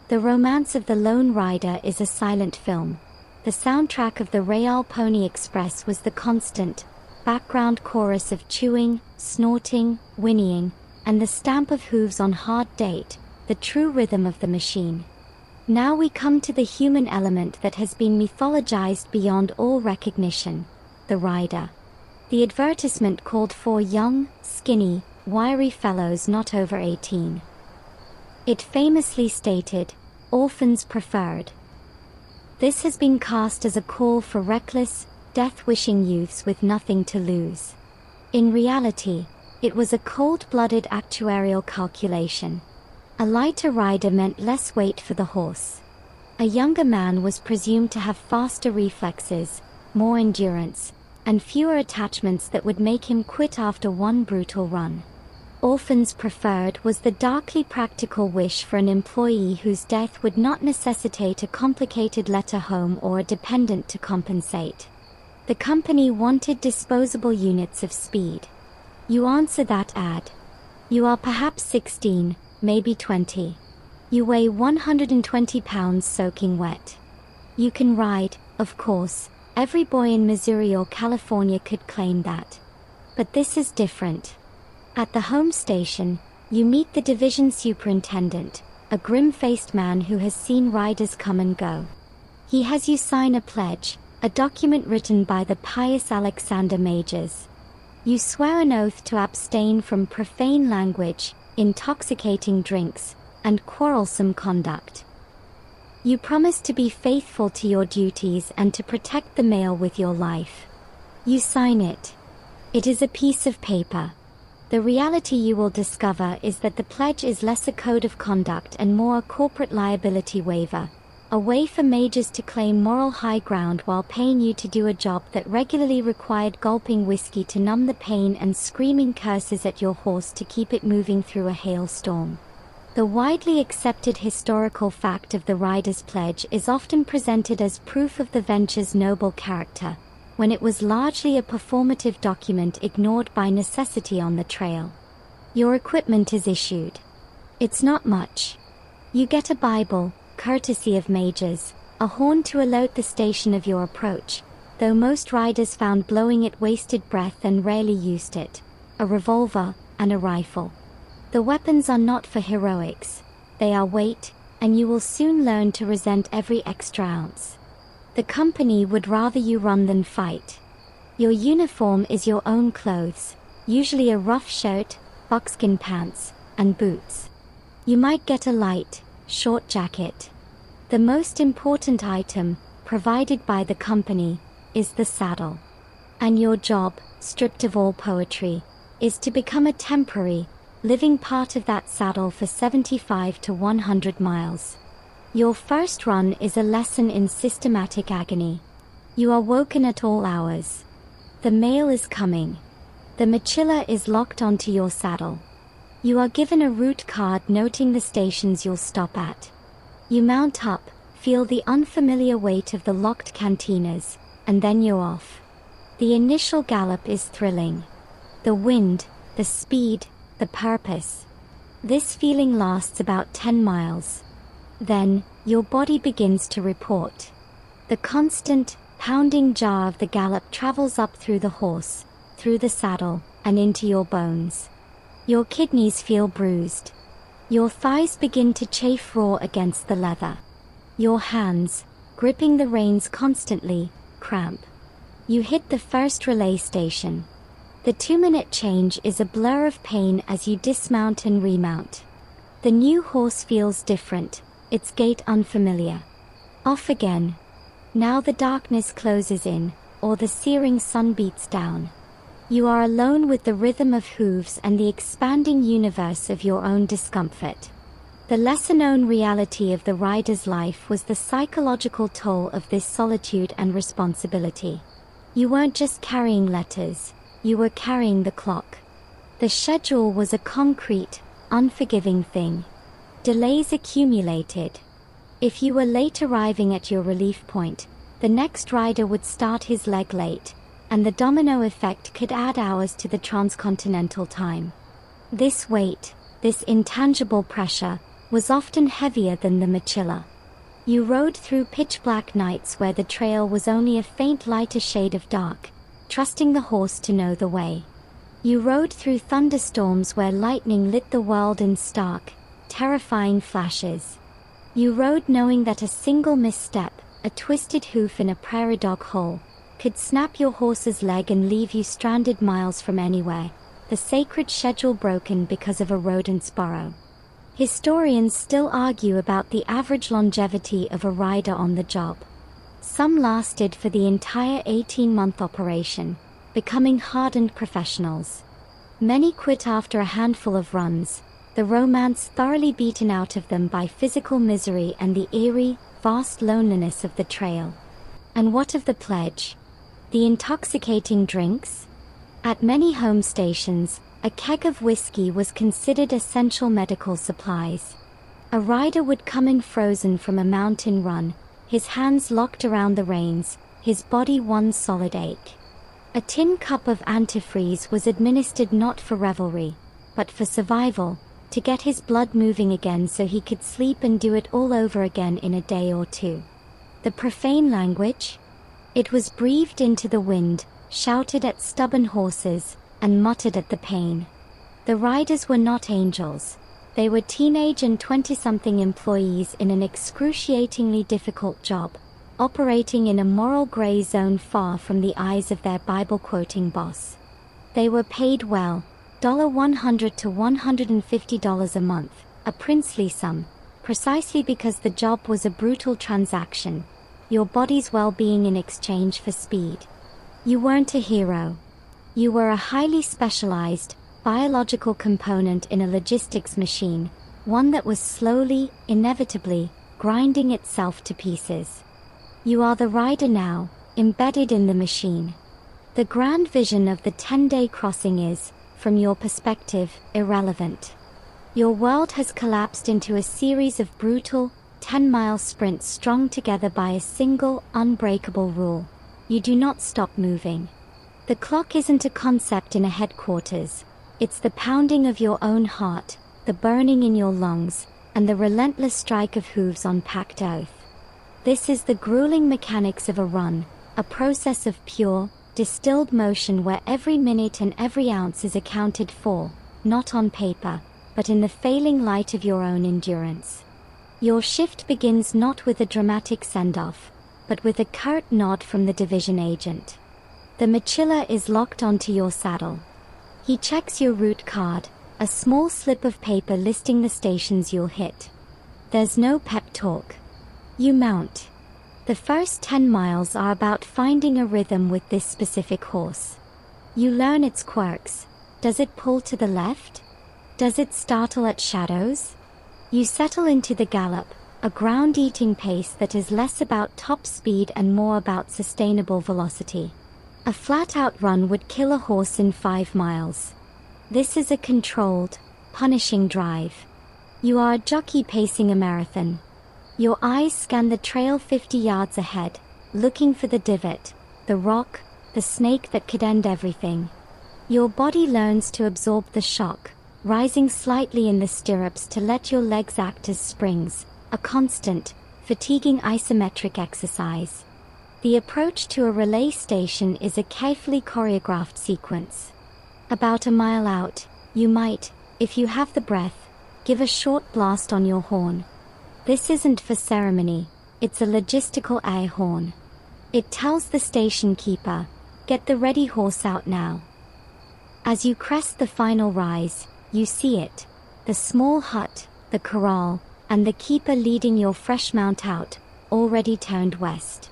The romance of the lone rider is a silent film. The soundtrack of the Royal Pony Express was the constant, background chorus of chewing, snorting, whinnying, and the stamp of hooves on hard dirt, the true rhythm of the machine. Now we come to the human element that has been mythologized beyond all recognition, the rider. The advertisement called for young, skinny, wiry fellows not over 18. It famously stated, "Orphans preferred." This has been cast as a call for reckless, death-wishing youths with nothing to lose. In reality, it was a cold-blooded actuarial calculation. A lighter rider meant less weight for the horse. A younger man was presumed to have faster reflexes, more endurance, and fewer attachments that would make him quit after one brutal run. Orphans preferred was the darkly practical wish for an employee whose death would not necessitate a complicated letter home or a dependent to compensate. The company wanted disposable units of speed. You answer that ad. You are perhaps 16, maybe 20. You weigh 120 pounds soaking wet. You can ride, of course. Every boy in Missouri or California could claim that. But this is different. At the home station, you meet the division superintendent, a grim-faced man who has seen riders come and go. He has you sign a pledge, a document written by the pious Alexander Majors. You swear an oath to abstain from profane language, intoxicating drinks, and quarrelsome conduct. You promise to be faithful to your duties and to protect the mail with your life. You sign it. It is a piece of paper. The reality you will discover is that the pledge is less a code of conduct and more a corporate liability waiver, a way for majors to claim moral high ground while paying you to do a job that regularly required gulping whiskey to numb the pain and screaming curses at your horse to keep it moving through a hailstorm. The widely accepted historical fact of the rider's pledge is often presented as proof of the venture's noble character, when it was largely a performative document ignored by necessity on the trail. Your equipment is issued. It's not much. You get a Bible, courtesy of majors, a horn to alert the station of your approach, though most riders found blowing it wasted breath and rarely used it, a revolver, and a rifle. The weapons are not for heroics. They are weight, and you will soon learn to resent every extra ounce. The company would rather you run than fight. Your uniform is your own clothes, usually a rough shirt, buckskin pants, and boots. You might get a light, short jacket. The most important item, provided by the company, is the saddle. And your job, stripped of all poetry, is to become a temporary, living part of that saddle for 75 to 100 miles. Your first run is a lesson in systematic agony. You are woken at all hours. The mail is coming. The mochila is locked onto your saddle. You are given a route card noting the stations you'll stop at. You mount up, feel the unfamiliar weight of the locked cantinas, and then you're off. The initial gallop is thrilling. The wind, the speed, the purpose. This feeling lasts about 10 miles. Then, your body begins to report. The constant, pounding jar of the gallop travels up through the horse, through the saddle, and into your bones. Your kidneys feel bruised. Your thighs begin to chafe raw against the leather. Your hands, gripping the reins constantly, cramp. You hit the first relay station. The 2-minute change is a blur of pain as you dismount and remount. The new horse feels different, its gait unfamiliar. Off again. Now the darkness closes in, or the searing sun beats down. You are alone with the rhythm of hooves and the expanding universe of your own discomfort. The lesser-known reality of the rider's life was the psychological toll of this solitude and responsibility. You weren't just carrying letters. You were carrying the clock. The schedule was a concrete, unforgiving thing. Delays accumulated. If you were late arriving at your relief point, the next rider would start his leg late, and the domino effect could add hours to the transcontinental time. This weight, this intangible pressure, was often heavier than the mochila. You rode through pitch-black nights where the trail was only a faint lighter shade of dark, trusting the horse to know the way. You rode through thunderstorms where lightning lit the world in stark, terrifying flashes. You rode knowing that a single misstep, a twisted hoof in a prairie dog hole, could snap your horse's leg and leave you stranded miles from anywhere, the sacred schedule broken because of a rodent's burrow. Historians still argue about the average longevity of a rider on the job. Some lasted for the entire 18-month operation, becoming hardened professionals. Many quit after a handful of runs, the romance thoroughly beaten out of them by physical misery and the eerie, vast loneliness of the trail. And what of the pledge? The intoxicating drinks? At many home stations, a keg of whiskey was considered essential medical supplies. A rider would come in frozen from a mountain run, his hands locked around the reins, his body one solid ache. A tin cup of antifreeze was administered not for revelry, but for survival, to get his blood moving again so he could sleep and do it all over again in a day or two. The profane language? It was breathed into the wind, shouted at stubborn horses, and muttered at the pain. The riders were not angels. They were teenage and 20-something employees in an excruciatingly difficult job, operating in a moral gray zone far from the eyes of their Bible-quoting boss. They were paid well, $100 to $150 a month, a princely sum, precisely because the job was a brutal transaction, your body's well-being in exchange for speed. You weren't a hero. You were a highly specialized, biological component in a logistics machine, one that was slowly, inevitably, grinding itself to pieces. You are the rider now, embedded in the machine. The grand vision of the 10-day crossing is, from your perspective, irrelevant. Your world has collapsed into a series of brutal, 10-mile sprints strung together by a single, unbreakable rule. You do not stop moving. The clock isn't a concept in a headquarters. It's the pounding of your own heart, the burning in your lungs, and the relentless strike of hooves on packed earth. This is the grueling mechanics of a run, a process of pure, distilled motion where every minute and every ounce is accounted for, not on paper, but in the failing light of your own endurance. Your shift begins not with a dramatic send-off, but with a curt nod from the division agent. The mochila is locked onto your saddle. He checks your route card, a small slip of paper listing the stations you'll hit. There's no pep talk. You mount. The first 10 miles are about finding a rhythm with this specific horse. You learn its quirks. Does it pull to the left? Does it startle at shadows? You settle into the gallop, a ground-eating pace that is less about top speed and more about sustainable velocity. A flat-out run would kill a horse in 5 miles. This is a controlled, punishing drive. You are a jockey pacing a marathon. Your eyes scan the trail 50 yards ahead, looking for the divot, the rock, the snake that could end everything. Your body learns to absorb the shock, rising slightly in the stirrups to let your legs act as springs, a constant, fatiguing isometric exercise. The approach to a relay station is a carefully choreographed sequence. About a mile out, you might, if you have the breath, give a short blast on your horn. This isn't for ceremony, it's a logistical air horn. It tells the station keeper, get the ready horse out now. As you crest the final rise, you see it, the small hut, the corral, and the keeper leading your fresh mount out, already turned west.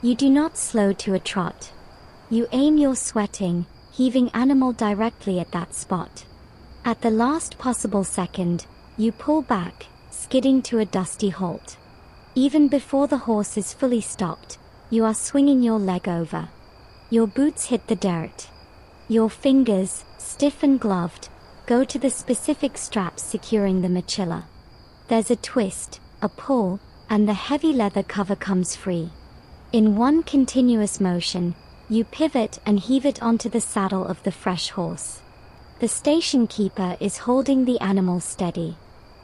You do not slow to a trot. You aim your sweating, heaving animal directly at that spot. At the last possible second, you pull back, skidding to a dusty halt. Even before the horse is fully stopped, you are swinging your leg over. Your boots hit the dirt. Your fingers, stiff and gloved, go to the specific straps securing the mochila. There's a twist, a pull, and the heavy leather cover comes free. In one continuous motion, you pivot and heave it onto the saddle of the fresh horse. The station keeper is holding the animal steady.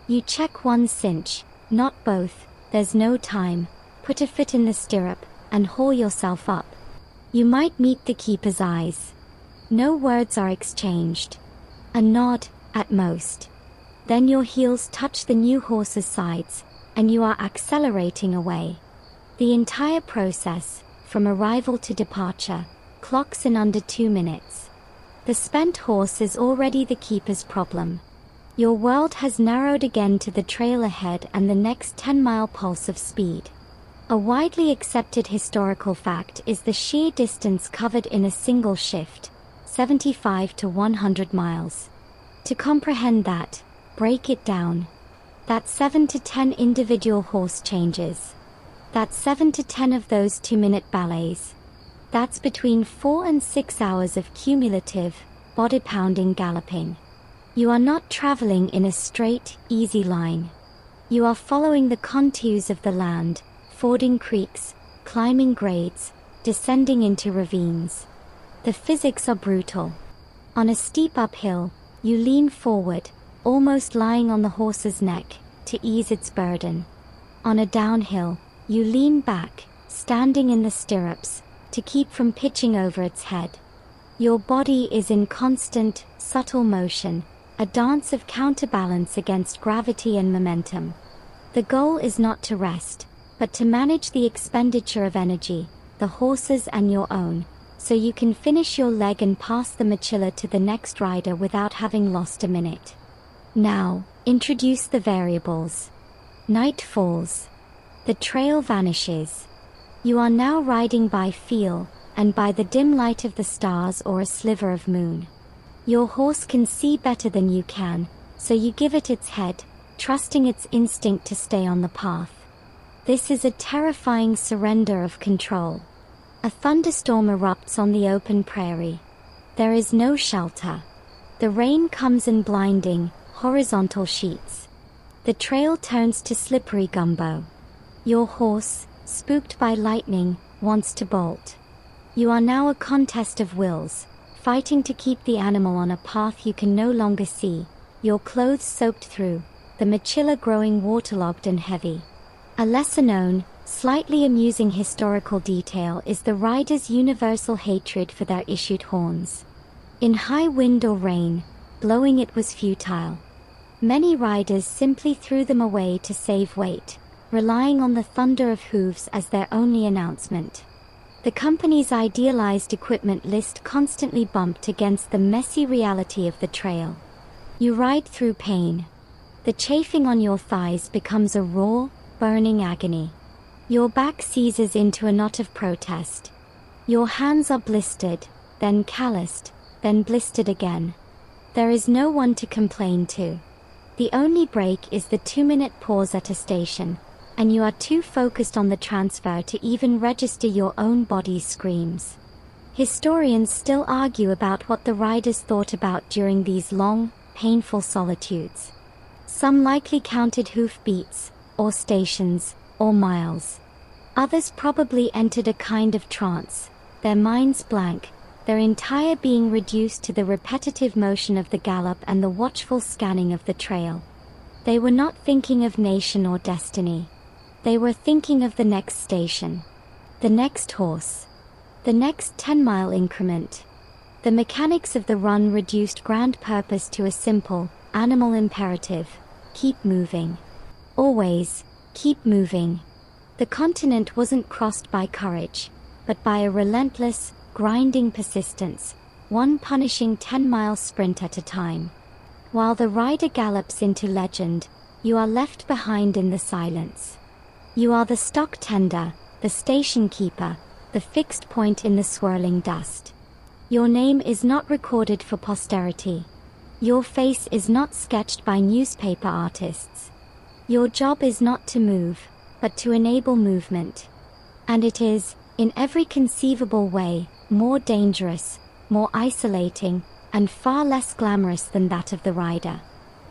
You check one cinch, not both, there's no time, put a foot in the stirrup, and haul yourself up. You might meet the keeper's eyes. No words are exchanged. A nod, at most. Then your heels touch the new horse's sides, and you are accelerating away. The entire process, from arrival to departure, clocks in under 2 minutes. The spent horse is already the keeper's problem. Your world has narrowed again to the trail ahead and the next 10-mile pulse of speed. A widely accepted historical fact is the sheer distance covered in a single shift, 75 to 100 miles. To comprehend that, break it down. That's 7 to 10 individual horse changes. That's 7 to 10 of those 2-minute ballets. That's between 4 and 6 hours of cumulative, body-pounding galloping. You are not traveling in a straight, easy line. You are following the contours of the land, fording creeks, climbing grades, descending into ravines. The physics are brutal. On a steep uphill, you lean forward, almost lying on the horse's neck, to ease its burden. On a downhill, you lean back, standing in the stirrups, to keep from pitching over its head. Your body is in constant, subtle motion, a dance of counterbalance against gravity and momentum. The goal is not to rest, but to manage the expenditure of energy, the horse's and your own, so you can finish your leg and pass the mochila to the next rider without having lost a minute. Now, introduce the variables. Night falls. The trail vanishes. You are now riding by feel, and by the dim light of the stars or a sliver of moon. Your horse can see better than you can, so you give it its head, trusting its instinct to stay on the path. This is a terrifying surrender of control. A thunderstorm erupts on the open prairie. There is no shelter. The rain comes in blinding, horizontal sheets. The trail turns to slippery gumbo. Your horse, spooked by lightning, wants to bolt. You are now a contest of wills, fighting to keep the animal on a path you can no longer see, your clothes soaked through, the mochila growing waterlogged and heavy. A lesser-known, slightly amusing historical detail is the rider's universal hatred for their issued horns. In high wind or rain, blowing it was futile. Many riders simply threw them away to save weight, relying on the thunder of hooves as their only announcement. The company's idealized equipment list constantly bumped against the messy reality of the trail. You ride through pain. The chafing on your thighs becomes a raw, burning agony. Your back seizes into a knot of protest. Your hands are blistered, then calloused, then blistered again. There is no one to complain to. The only break is the 2-minute pause at a station, and you are too focused on the transfer to even register your own body's screams. Historians still argue about what the riders thought about during these long, painful solitudes. Some likely counted hoof beats, or stations, or miles. Others probably entered a kind of trance, their minds blank, their entire being reduced to the repetitive motion of the gallop and the watchful scanning of the trail. They were not thinking of nation or destiny. They were thinking of the next station, the next horse, the next 10-mile increment. The mechanics of the run reduced grand purpose to a simple, animal imperative: keep moving. Always, keep moving. The continent wasn't crossed by courage, but by a relentless, grinding persistence, one punishing 10-mile sprint at a time. While the rider gallops into legend, you are left behind in the silence. You are the stock tender, the station keeper, the fixed point in the swirling dust. Your name is not recorded for posterity. Your face is not sketched by newspaper artists. Your job is not to move, but to enable movement. And it is, in every conceivable way, more dangerous, more isolating, and far less glamorous than that of the rider.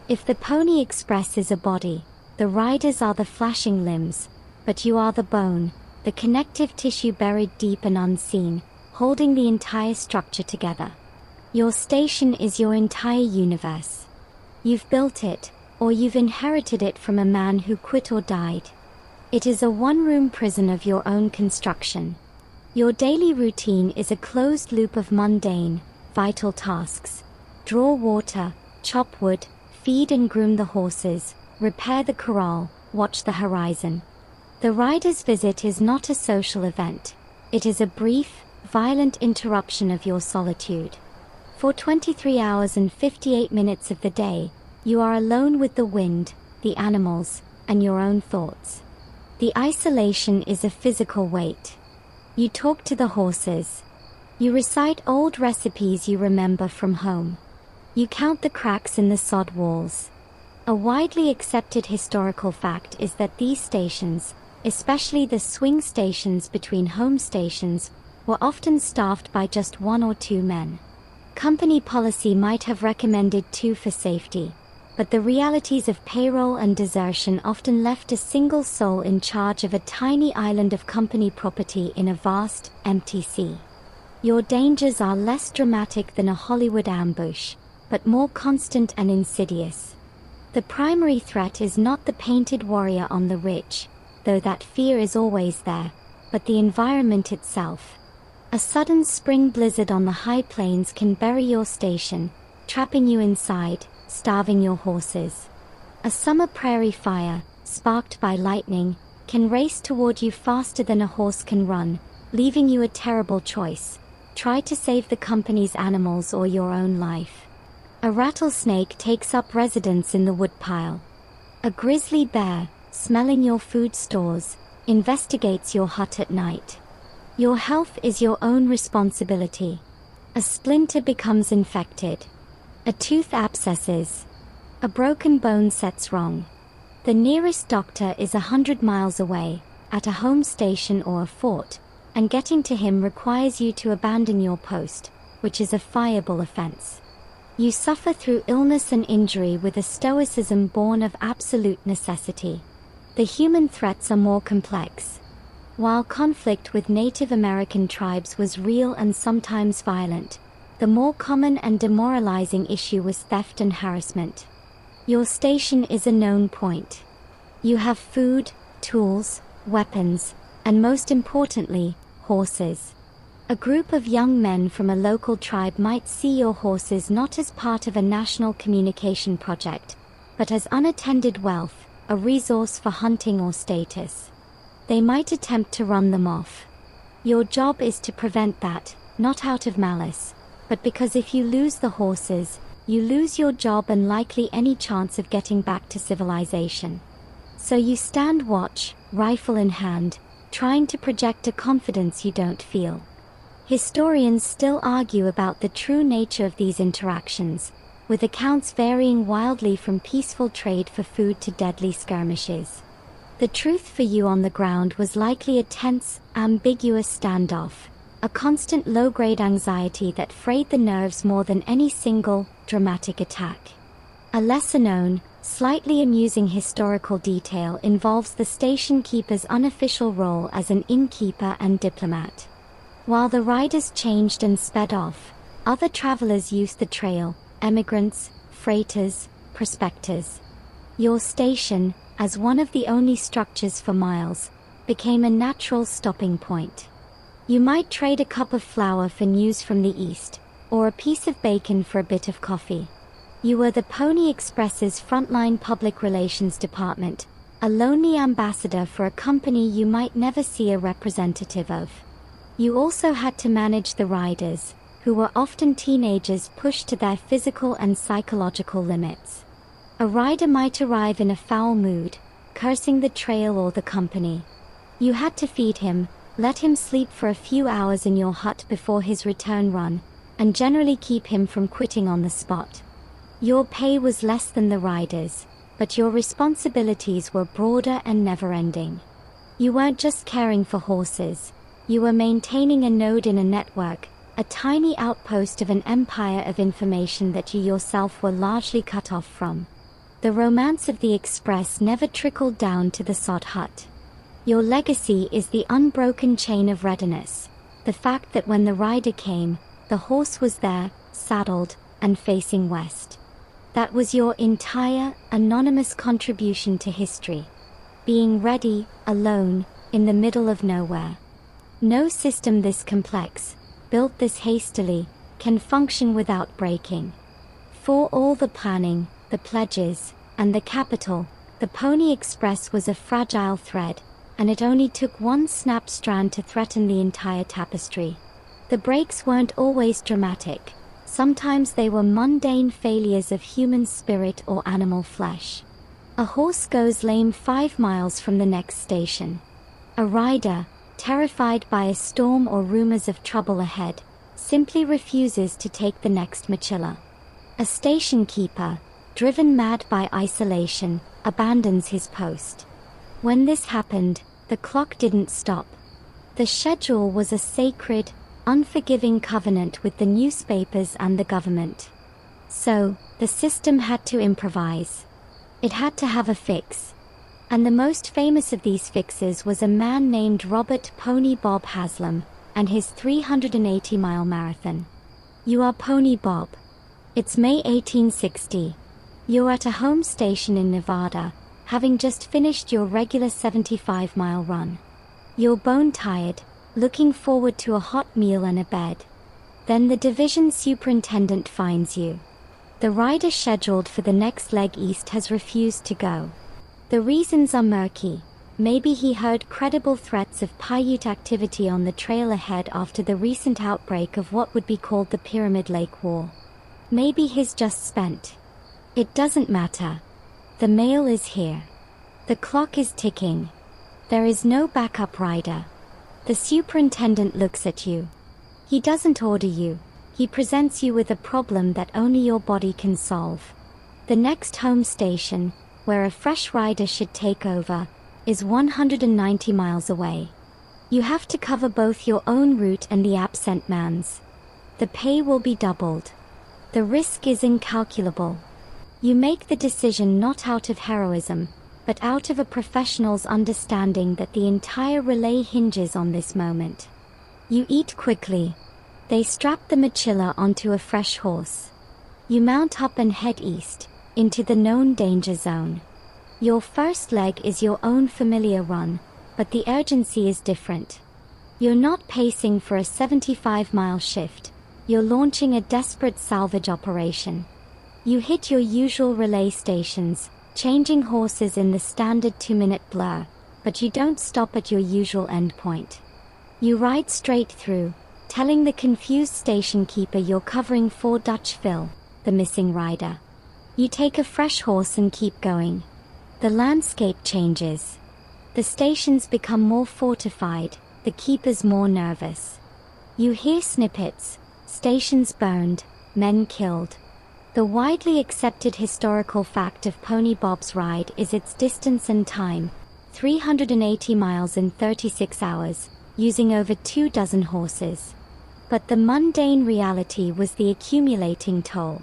If the Pony Express is a body, the riders are the flashing limbs, but you are the bone, the connective tissue buried deep and unseen, holding the entire structure together. Your station is your entire universe. You've built it, or you've inherited it from a man who quit or died. It is a one-room prison of your own construction. Your daily routine is a closed loop of mundane, vital tasks. Draw water, chop wood, feed and groom the horses, repair the corral, watch the horizon. The rider's visit is not a social event. It is a brief, violent interruption of your solitude. For 23 hours and 58 minutes of the day, you are alone with the wind, the animals, and your own thoughts. The isolation is a physical weight. You talk to the horses. You recite old recipes you remember from home. You count the cracks in the sod walls. A widely accepted historical fact is that these stations, especially the swing stations between home stations, were often staffed by just 1 or 2 men. Company policy might have recommended 2 for safety, but the realities of payroll and desertion often left a single soul in charge of a tiny island of company property in a vast, empty sea. Your dangers are less dramatic than a Hollywood ambush, but more constant and insidious. The primary threat is not the painted warrior on the ridge, though that fear is always there, but the environment itself. A sudden spring blizzard on the high plains can bury your station, trapping you inside, starving your horses. A summer prairie fire, sparked by lightning, can race toward you faster than a horse can run, leaving you a terrible choice. Try to save the company's animals or your own life. A rattlesnake takes up residence in the woodpile. A grizzly bear, smelling your food stores, investigates your hut at night. Your health is your own responsibility. A splinter becomes infected. A tooth abscesses. A broken bone sets wrong. The nearest doctor is 100 miles away, at a home station or a fort, and getting to him requires you to abandon your post, which is a fireable offense. You suffer through illness and injury with a stoicism born of absolute necessity. The human threats are more complex. While conflict with Native American tribes was real and sometimes violent, the more common and demoralizing issue was theft and harassment. Your station is a known point. You have food, tools, weapons, and most importantly, horses. A group of young men from a local tribe might see your horses not as part of a national communication project, but as unattended wealth, a resource for hunting or status. They might attempt to run them off. Your job is to prevent that, not out of malice, but because if you lose the horses, you lose your job and likely any chance of getting back to civilization. So you stand watch, rifle in hand, trying to project a confidence you don't feel. Historians still argue about the true nature of these interactions, with accounts varying wildly from peaceful trade for food to deadly skirmishes. The truth for you on the ground was likely a tense, ambiguous standoff, a constant low-grade anxiety that frayed the nerves more than any single, dramatic attack. A lesser-known, slightly amusing historical detail involves the station keeper's unofficial role as an innkeeper and diplomat. While the riders changed and sped off, other travelers used the trail, emigrants, freighters, prospectors. Your station, as one of the only structures for miles, became a natural stopping point. You might trade a cup of flour for news from the east, or a piece of bacon for a bit of coffee. You were the Pony Express's frontline public relations department, a lonely ambassador for a company you might never see a representative of. You also had to manage the riders, who were often teenagers pushed to their physical and psychological limits. A rider might arrive in a foul mood, cursing the trail or the company. You had to feed him, let him sleep for a few hours in your hut before his return run, and generally keep him from quitting on the spot. Your pay was less than the riders, but your responsibilities were broader and never-ending. You weren't just caring for horses, you were maintaining a node in a network, a tiny outpost of an empire of information that you yourself were largely cut off from. The romance of the express never trickled down to the sod hut. Your legacy is the unbroken chain of readiness, the fact that when the rider came, the horse was there, saddled, and facing west. That was your entire, anonymous contribution to history. Being ready, alone, in the middle of nowhere. No system this complex, built this hastily, can function without breaking. For all the planning, the pledges, and the capital, the Pony Express was a fragile thread, and it only took one snapped strand to threaten the entire tapestry. The breaks weren't always dramatic. Sometimes they were mundane failures of human spirit or animal flesh. A horse goes lame 5 miles from the next station. A rider, terrified by a storm or rumors of trouble ahead, simply refuses to take the next mochila. A station keeper, driven mad by isolation, abandons his post. When this happened, the clock didn't stop. The schedule was a sacred, unforgiving covenant with the newspapers and the government. So, the system had to improvise. It had to have a fix. And the most famous of these fixes was a man named Robert Pony Bob Haslam and his 380-mile marathon. You are Pony Bob. It's May 1860. You're at a home station in Nevada, having just finished your regular 75-mile run. You're bone-tired, looking forward to a hot meal and a bed. Then the division superintendent finds you. The rider scheduled for the next leg east has refused to go. The reasons are murky. Maybe he heard credible threats of Paiute activity on the trail ahead after the recent outbreak of what would be called the Pyramid Lake War. Maybe he's just spent. It doesn't matter. The mail is here. The clock is ticking. There is no backup rider. The superintendent looks at you. He doesn't order you. He presents you with a problem that only your body can solve. The next home station, where a fresh rider should take over, is 190 miles away. You have to cover both your own route and the absent man's. The pay will be doubled. The risk is incalculable. You make the decision not out of heroism, but out of a professional's understanding that the entire relay hinges on this moment. You eat quickly. They strap the mochila onto a fresh horse. You mount up and head east, into the known danger zone. Your first leg is your own familiar run, but the urgency is different. You're not pacing for a 75-mile shift. You're launching a desperate salvage operation. You hit your usual relay stations, changing horses in the standard 2-minute blur, but you don't stop at your usual endpoint. You ride straight through, telling the confused station keeper you're covering for Dutch Phil, the missing rider. You take a fresh horse and keep going. The landscape changes. The stations become more fortified, the keepers more nervous. You hear snippets, stations burned, men killed. The widely accepted historical fact of Pony Bob's ride is its distance and time, 380 miles in 36 hours, using over 24 horses. But the mundane reality was the accumulating toll.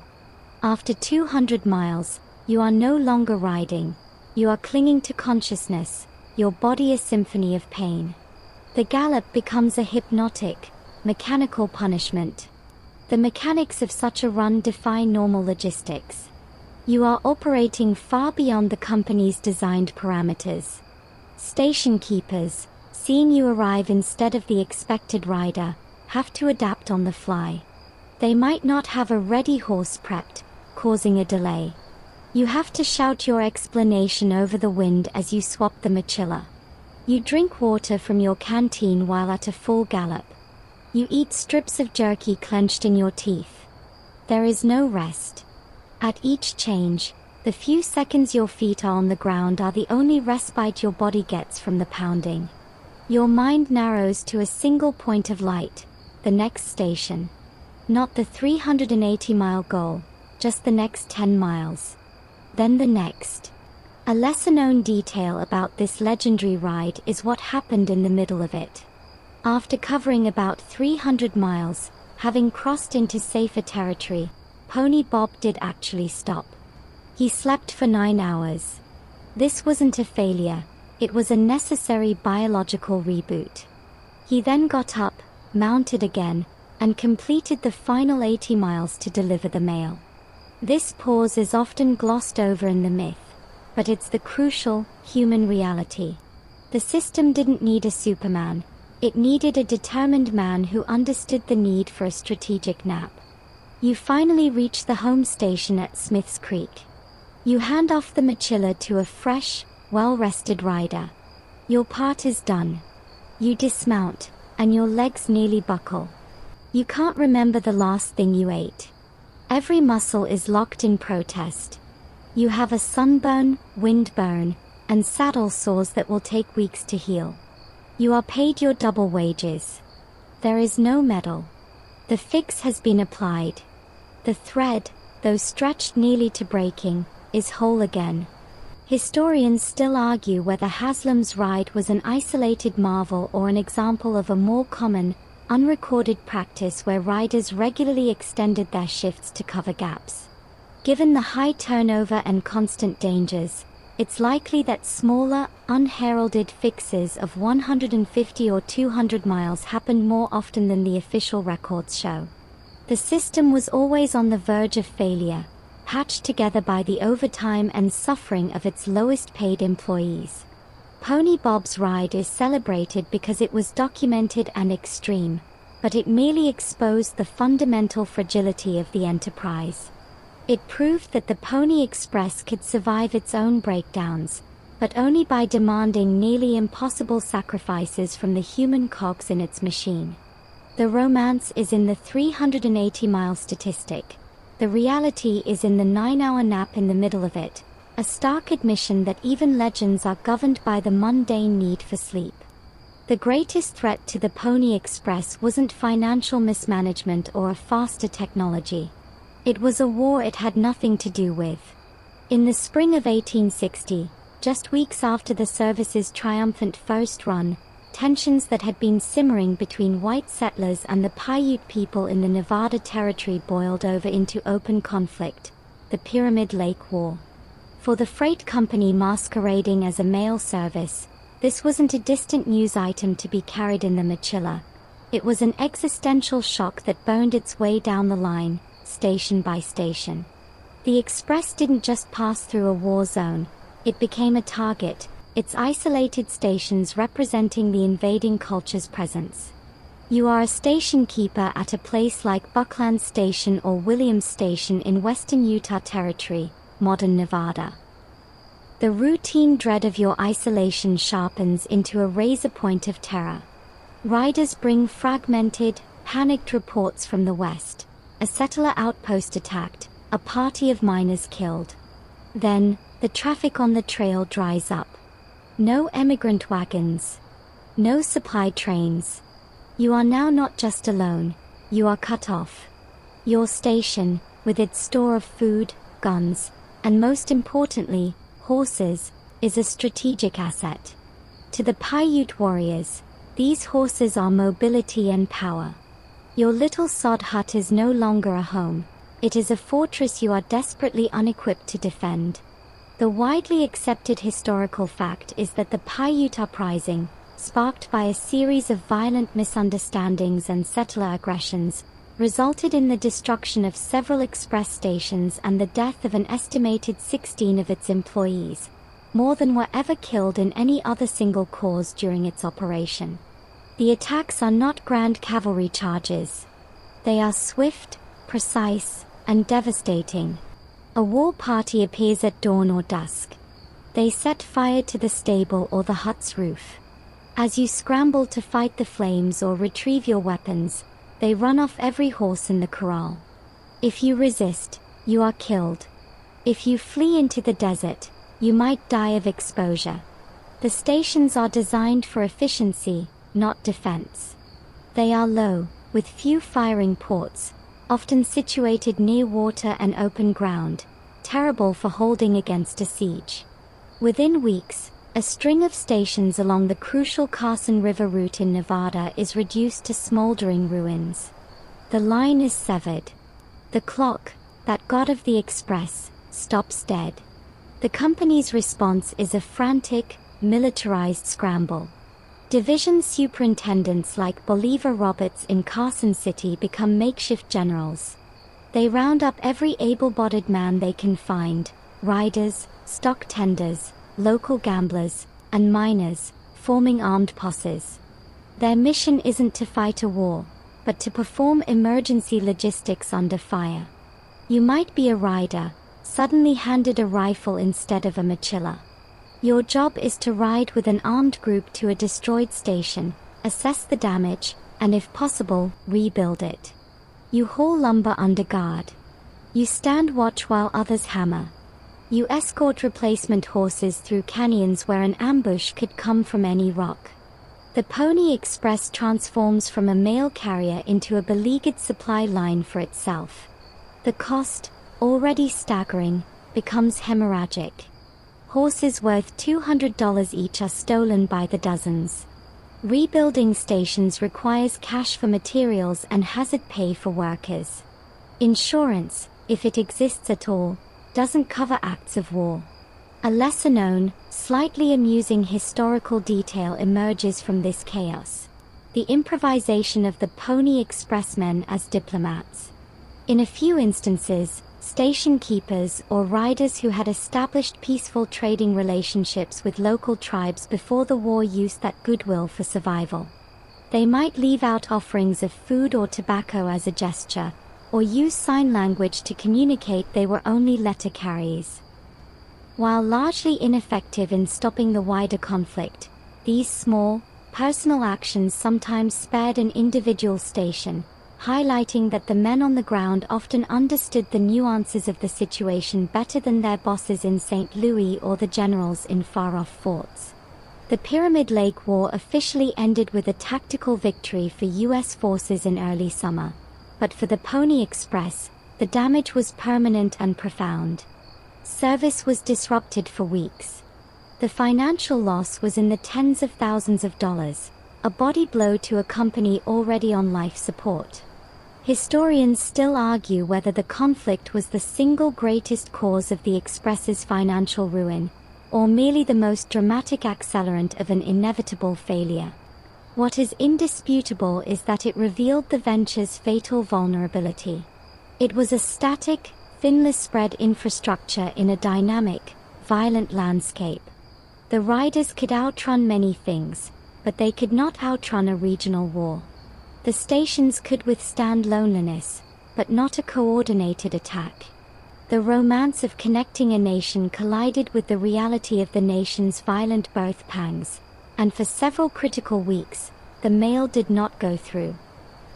After 200 miles, you are no longer riding. You are clinging to consciousness, your body a symphony of pain. The gallop becomes a hypnotic, mechanical punishment. The mechanics of such a run defy normal logistics. You are operating far beyond the company's designed parameters. Station keepers, seeing you arrive instead of the expected rider, have to adapt on the fly. They might not have a ready horse prepped, causing a delay. You have to shout your explanation over the wind as you swap the mochila. You drink water from your canteen while at a full gallop. You eat strips of jerky clenched in your teeth. There is no rest. At each change, the few seconds your feet are on the ground are the only respite your body gets from the pounding. Your mind narrows to a single point of light, the next station. Not the 380-mile goal, just the next 10 miles. Then the next. A lesser-known detail about this legendary ride is what happened in the middle of it. After covering about 300 miles, having crossed into safer territory, Pony Bob did actually stop. He slept for 9 hours. This wasn't a failure, it was a necessary biological reboot. He then got up, mounted again, and completed the final 80 miles to deliver the mail. This pause is often glossed over in the myth, but it's the crucial, human reality. The system didn't need a Superman. It needed a determined man who understood the need for a strategic nap. You finally reach the home station at Smith's Creek. You hand off the mochila to a fresh, well-rested rider. Your part is done. You dismount, and your legs nearly buckle. You can't remember the last thing you ate. Every muscle is locked in protest. You have a sunburn, windburn, and saddle sores that will take weeks to heal. You are paid your double wages. There is no medal. The fix has been applied. The thread, though stretched nearly to breaking, is whole again. Historians still argue whether Haslam's ride was an isolated marvel or an example of a more common, unrecorded practice where riders regularly extended their shifts to cover gaps. Given the high turnover and constant dangers, it's likely that smaller, unheralded fixes of 150 or 200 miles happened more often than the official records show. The system was always on the verge of failure, patched together by the overtime and suffering of its lowest-paid employees. Pony Bob's ride is celebrated because it was documented and extreme, but it merely exposed the fundamental fragility of the enterprise. It proved that the Pony Express could survive its own breakdowns, but only by demanding nearly impossible sacrifices from the human cogs in its machine. The romance is in the 380-mile statistic. The reality is in the 9-hour nap in the middle of it, a stark admission that even legends are governed by the mundane need for sleep. The greatest threat to the Pony Express wasn't financial mismanagement or a faster technology. It was a war it had nothing to do with. In the spring of 1860, just weeks after the service's triumphant first run, tensions that had been simmering between white settlers and the Paiute people in the Nevada Territory boiled over into open conflict, the Pyramid Lake War. For the freight company masquerading as a mail service, this wasn't a distant news item to be carried in the mochila. It was an existential shock that burned its way down the line, station by station. The express didn't just pass through a war zone, it became a target, its isolated stations representing the invading culture's presence. You are a station keeper at a place like Buckland Station or Williams Station in western Utah Territory, modern Nevada. The routine dread of your isolation sharpens into a razor point of terror. Riders bring fragmented, panicked reports from the west. A settler outpost attacked, a party of miners killed. Then, the traffic on the trail dries up. No emigrant wagons. No supply trains. You are now not just alone, you are cut off. Your station, with its store of food, guns, and most importantly, horses, is a strategic asset. To the Paiute warriors, these horses are mobility and power. Your little sod hut is no longer a home, it is a fortress you are desperately unequipped to defend. The widely accepted historical fact is that the Paiute uprising, sparked by a series of violent misunderstandings and settler aggressions, resulted in the destruction of several express stations and the death of an estimated 16 of its employees, more than were ever killed in any other single cause during its operation. The attacks are not grand cavalry charges. They are swift, precise, and devastating. A war party appears at dawn or dusk. They set fire to the stable or the hut's roof. As you scramble to fight the flames or retrieve your weapons, they run off every horse in the corral. If you resist, you are killed. If you flee into the desert, you might die of exposure. The stations are designed for efficiency, not defense. They are low, with few firing ports, often situated near water and open ground, terrible for holding against a siege. Within weeks, a string of stations along the crucial Carson River route in Nevada is reduced to smoldering ruins. The line is severed. The clock, that god of the express, stops dead. The company's response is a frantic, militarized scramble. Division superintendents like Bolivar Roberts in Carson City become makeshift generals. They round up every able-bodied man they can find, riders, stock tenders, local gamblers, and miners, forming armed posses. Their mission isn't to fight a war, but to perform emergency logistics under fire. You might be a rider, suddenly handed a rifle instead of a mochila. Your job is to ride with an armed group to a destroyed station, assess the damage, and if possible, rebuild it. You haul lumber under guard. You stand watch while others hammer. You escort replacement horses through canyons where an ambush could come from any rock. The Pony Express transforms from a mail carrier into a beleaguered supply line for itself. The cost, already staggering, becomes hemorrhagic. Horses worth $200 each are stolen by the dozens. Rebuilding stations requires cash for materials and hazard pay for workers. Insurance, if it exists at all, doesn't cover acts of war. A lesser-known, slightly amusing historical detail emerges from this chaos: the improvisation of the Pony Expressmen as diplomats. In a few instances, station keepers or riders who had established peaceful trading relationships with local tribes before the war used that goodwill for survival. They might leave out offerings of food or tobacco as a gesture, or use sign language to communicate they were only letter carriers. While largely ineffective in stopping the wider conflict, these small, personal actions sometimes spared an individual station, highlighting that the men on the ground often understood the nuances of the situation better than their bosses in St. Louis or the generals in far-off forts. The Pyramid Lake War officially ended with a tactical victory for U.S. forces in early summer, but for the Pony Express, the damage was permanent and profound. Service was disrupted for weeks. The financial loss was in the tens of thousands of dollars, a body blow to a company already on life support. Historians still argue whether the conflict was the single greatest cause of the Express's financial ruin, or merely the most dramatic accelerant of an inevitable failure. What is indisputable is that it revealed the venture's fatal vulnerability. It was a static, thinly spread infrastructure in a dynamic, violent landscape. The riders could outrun many things, but they could not outrun a regional war. The stations could withstand loneliness, but not a coordinated attack. The romance of connecting a nation collided with the reality of the nation's violent birth pangs, and for several critical weeks, the mail did not go through.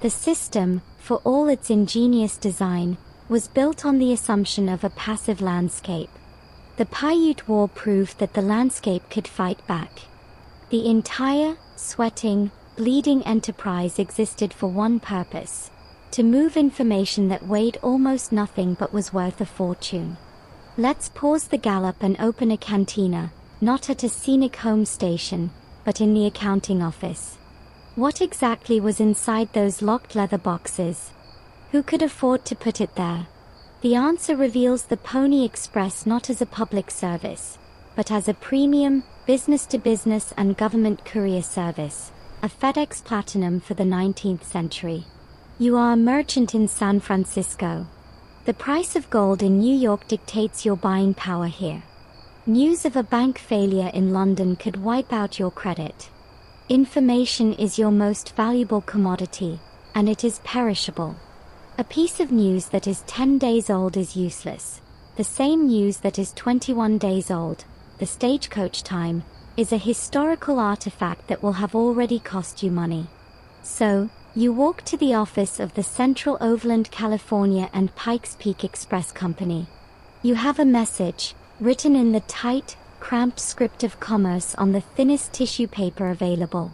The system, for all its ingenious design, was built on the assumption of a passive landscape. The Paiute War proved that the landscape could fight back. The entire, sweating, bleeding enterprise existed for one purpose: to move information that weighed almost nothing but was worth a fortune. Let's pause the gallop and open a cantina, not at a scenic home station, but in the accounting office. What exactly was inside those locked leather boxes? Who could afford to put it there? The answer reveals the Pony Express not as a public service, but as a premium, business-to-business and government courier service, a FedEx Platinum for the 19th century. You are a merchant in San Francisco. The price of gold in New York dictates your buying power here. News of a bank failure in London could wipe out your credit. Information is your most valuable commodity, and it is perishable. A piece of news that is 10 days old is useless. The same news that is 21 days old, the stagecoach time, is a historical artifact that will have already cost you money. So, you walk to the office of the Central Overland California and Pikes Peak Express Company. You have a message, written in the tight, cramped script of commerce on the thinnest tissue paper available.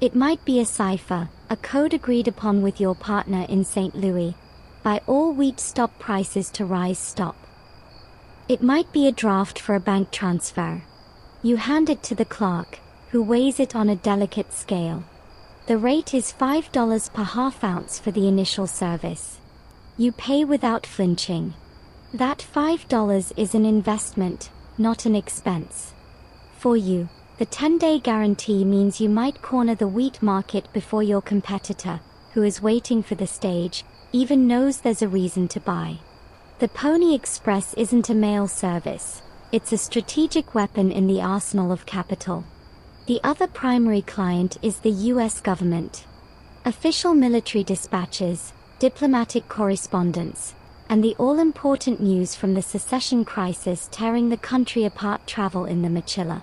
It might be a cipher, a code agreed upon with your partner in St. Louis. Buy all wheat, stop prices to rise, stop. It might be a draft for a bank transfer. You hand it to the clerk, who weighs it on a delicate scale. The rate is $5 per half ounce for the initial service. You pay without flinching. That $5 is an investment, not an expense. For you, the 10-day guarantee means you might corner the wheat market before your competitor, who is waiting for the stage, even knows there's a reason to buy. The Pony Express isn't a mail service. It's a strategic weapon in the arsenal of capital. The other primary client is the U.S. government. Official military dispatches, diplomatic correspondence, and the all-important news from the secession crisis tearing the country apart travel in the mochila.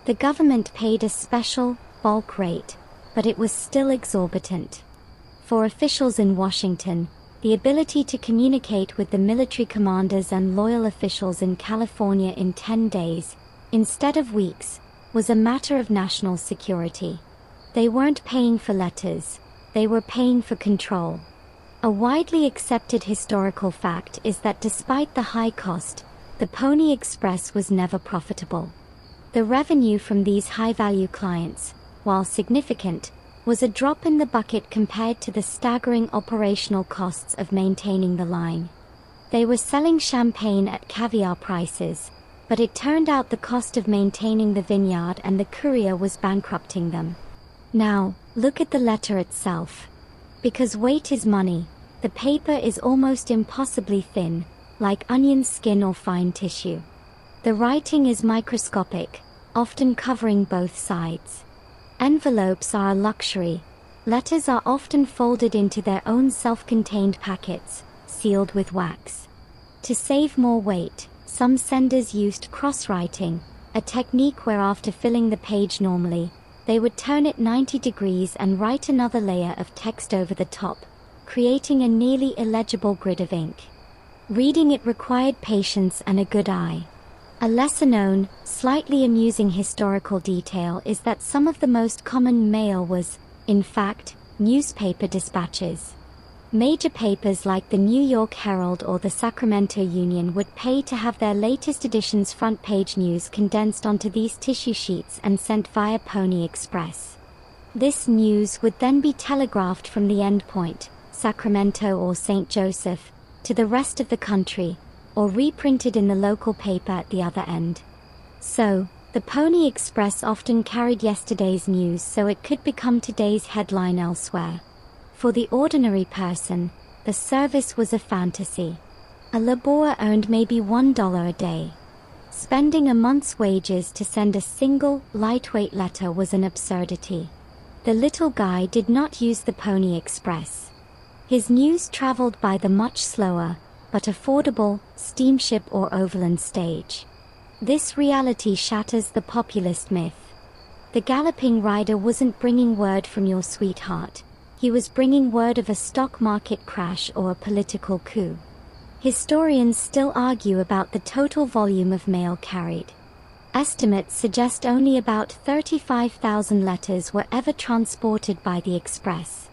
The government paid a special, bulk rate, but it was still exorbitant. For officials in Washington, the ability to communicate with the military commanders and loyal officials in California in 10 days, instead of weeks, was a matter of national security. They weren't paying for letters, they were paying for control. A widely accepted historical fact is that despite the high cost, the Pony Express was never profitable. The revenue from these high-value clients, while significant, was a drop in the bucket compared to the staggering operational costs of maintaining the line. They were selling champagne at caviar prices, but it turned out the cost of maintaining the vineyard and the courier was bankrupting them. Now, look at the letter itself. Because weight is money, the paper is almost impossibly thin, like onion skin or fine tissue. The writing is microscopic, often covering both sides. Envelopes are a luxury. Letters are often folded into their own self-contained packets, sealed with wax. To save more weight, some senders used cross-writing, a technique where after filling the page normally, they would turn it 90 degrees and write another layer of text over the top, creating a nearly illegible grid of ink. Reading it required patience and a good eye. A lesser-known, slightly amusing historical detail is that some of the most common mail was, in fact, newspaper dispatches. Major papers like the New York Herald or the Sacramento Union would pay to have their latest edition's front-page news condensed onto these tissue sheets and sent via Pony Express. This news would then be telegraphed from the endpoint, Sacramento or St. Joseph, to the rest of the country, or reprinted in the local paper at the other end. So, the Pony Express often carried yesterday's news so it could become today's headline elsewhere. For the ordinary person, the service was a fantasy. A laborer earned maybe $1 a day. Spending a month's wages to send a single, lightweight letter was an absurdity. The little guy did not use the Pony Express. His news traveled by the much slower, but affordable, steamship or overland stage. This reality shatters the populist myth. The galloping rider wasn't bringing word from your sweetheart. He was bringing word of a stock market crash or a political coup. Historians still argue about the total volume of mail carried. Estimates suggest only about 35,000 letters were ever transported by the Express.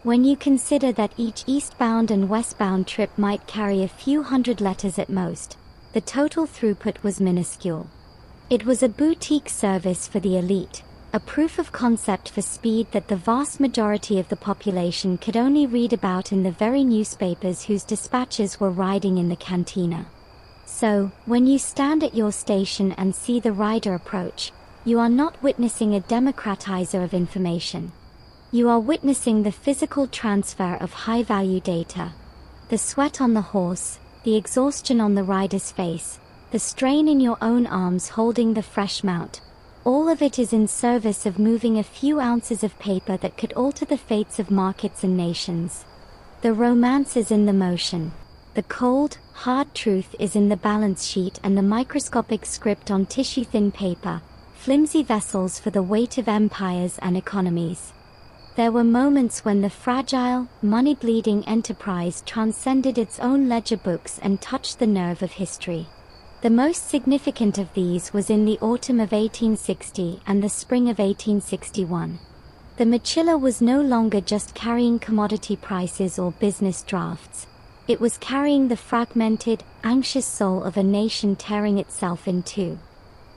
When you consider that each eastbound and westbound trip might carry a few hundred letters at most, the total throughput was minuscule. It was a boutique service for the elite, a proof of concept for speed that the vast majority of the population could only read about in the very newspapers whose dispatches were riding in the cantina. So, when you stand at your station and see the rider approach, you are not witnessing a democratizer of information. You are witnessing the physical transfer of high-value data. The sweat on the horse, the exhaustion on the rider's face, the strain in your own arms holding the fresh mount, all of it is in service of moving a few ounces of paper that could alter the fates of markets and nations. The romance is in the motion. The cold, hard truth is in the balance sheet and the microscopic script on tissue-thin paper, flimsy vessels for the weight of empires and economies. There were moments when the fragile, money-bleeding enterprise transcended its own ledger books and touched the nerve of history. The most significant of these was in the autumn of 1860 and the spring of 1861. The mochila was no longer just carrying commodity prices or business drafts. It was carrying the fragmented, anxious soul of a nation tearing itself in two.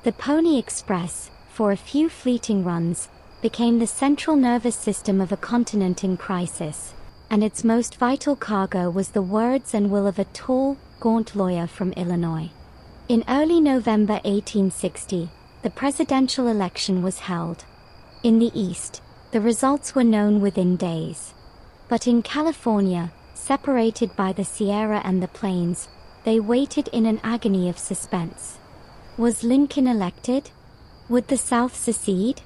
The Pony Express, for a few fleeting runs, became the central nervous system of a continent in crisis, and its most vital cargo was the words and will of a tall, gaunt lawyer from Illinois. In early November 1860, the presidential election was held. In the East, the results were known within days. But in California, separated by the Sierra and the Plains, they waited in an agony of suspense. Was Lincoln elected? Would the South secede?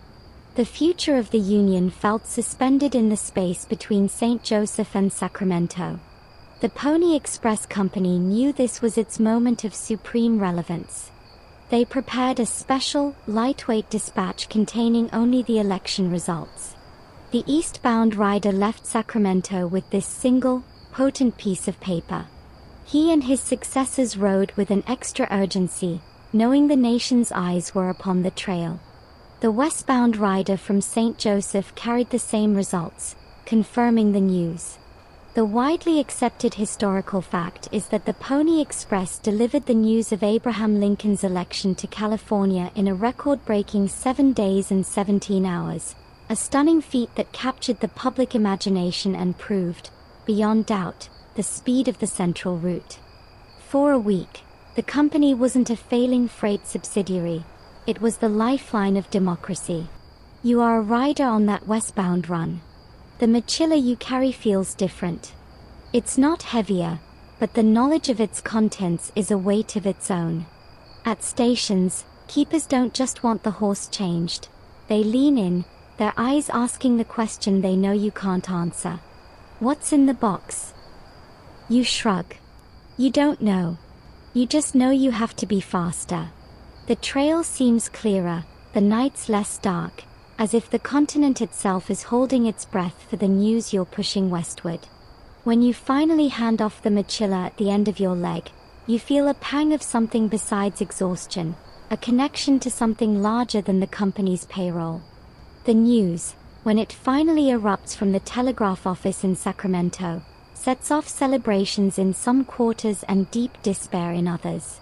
The future of the Union felt suspended in the space between St. Joseph and Sacramento. The Pony Express Company knew this was its moment of supreme relevance. They prepared a special, lightweight dispatch containing only the election results. The eastbound rider left Sacramento with this single, potent piece of paper. He and his successors rode with an extra urgency, knowing the nation's eyes were upon the trail. The westbound rider from St. Joseph carried the same results, confirming the news. The widely accepted historical fact is that the Pony Express delivered the news of Abraham Lincoln's election to California in a record-breaking 7 days and 17 hours, a stunning feat that captured the public imagination and proved, beyond doubt, the speed of the central route. For a week, the company wasn't a failing freight subsidiary, it was the lifeline of democracy. You are a rider on that westbound run. The mochila you carry feels different. It's not heavier, but the knowledge of its contents is a weight of its own. At stations, keepers don't just want the horse changed. They lean in, their eyes asking the question they know you can't answer. What's in the box? You shrug. You don't know. You just know you have to be faster. The trail seems clearer, the nights less dark, as if the continent itself is holding its breath for the news you're pushing westward. When you finally hand off the mochila at the end of your leg, you feel a pang of something besides exhaustion, a connection to something larger than the company's payroll. The news, when it finally erupts from the Telegraph office in Sacramento, sets off celebrations in some quarters and deep despair in others.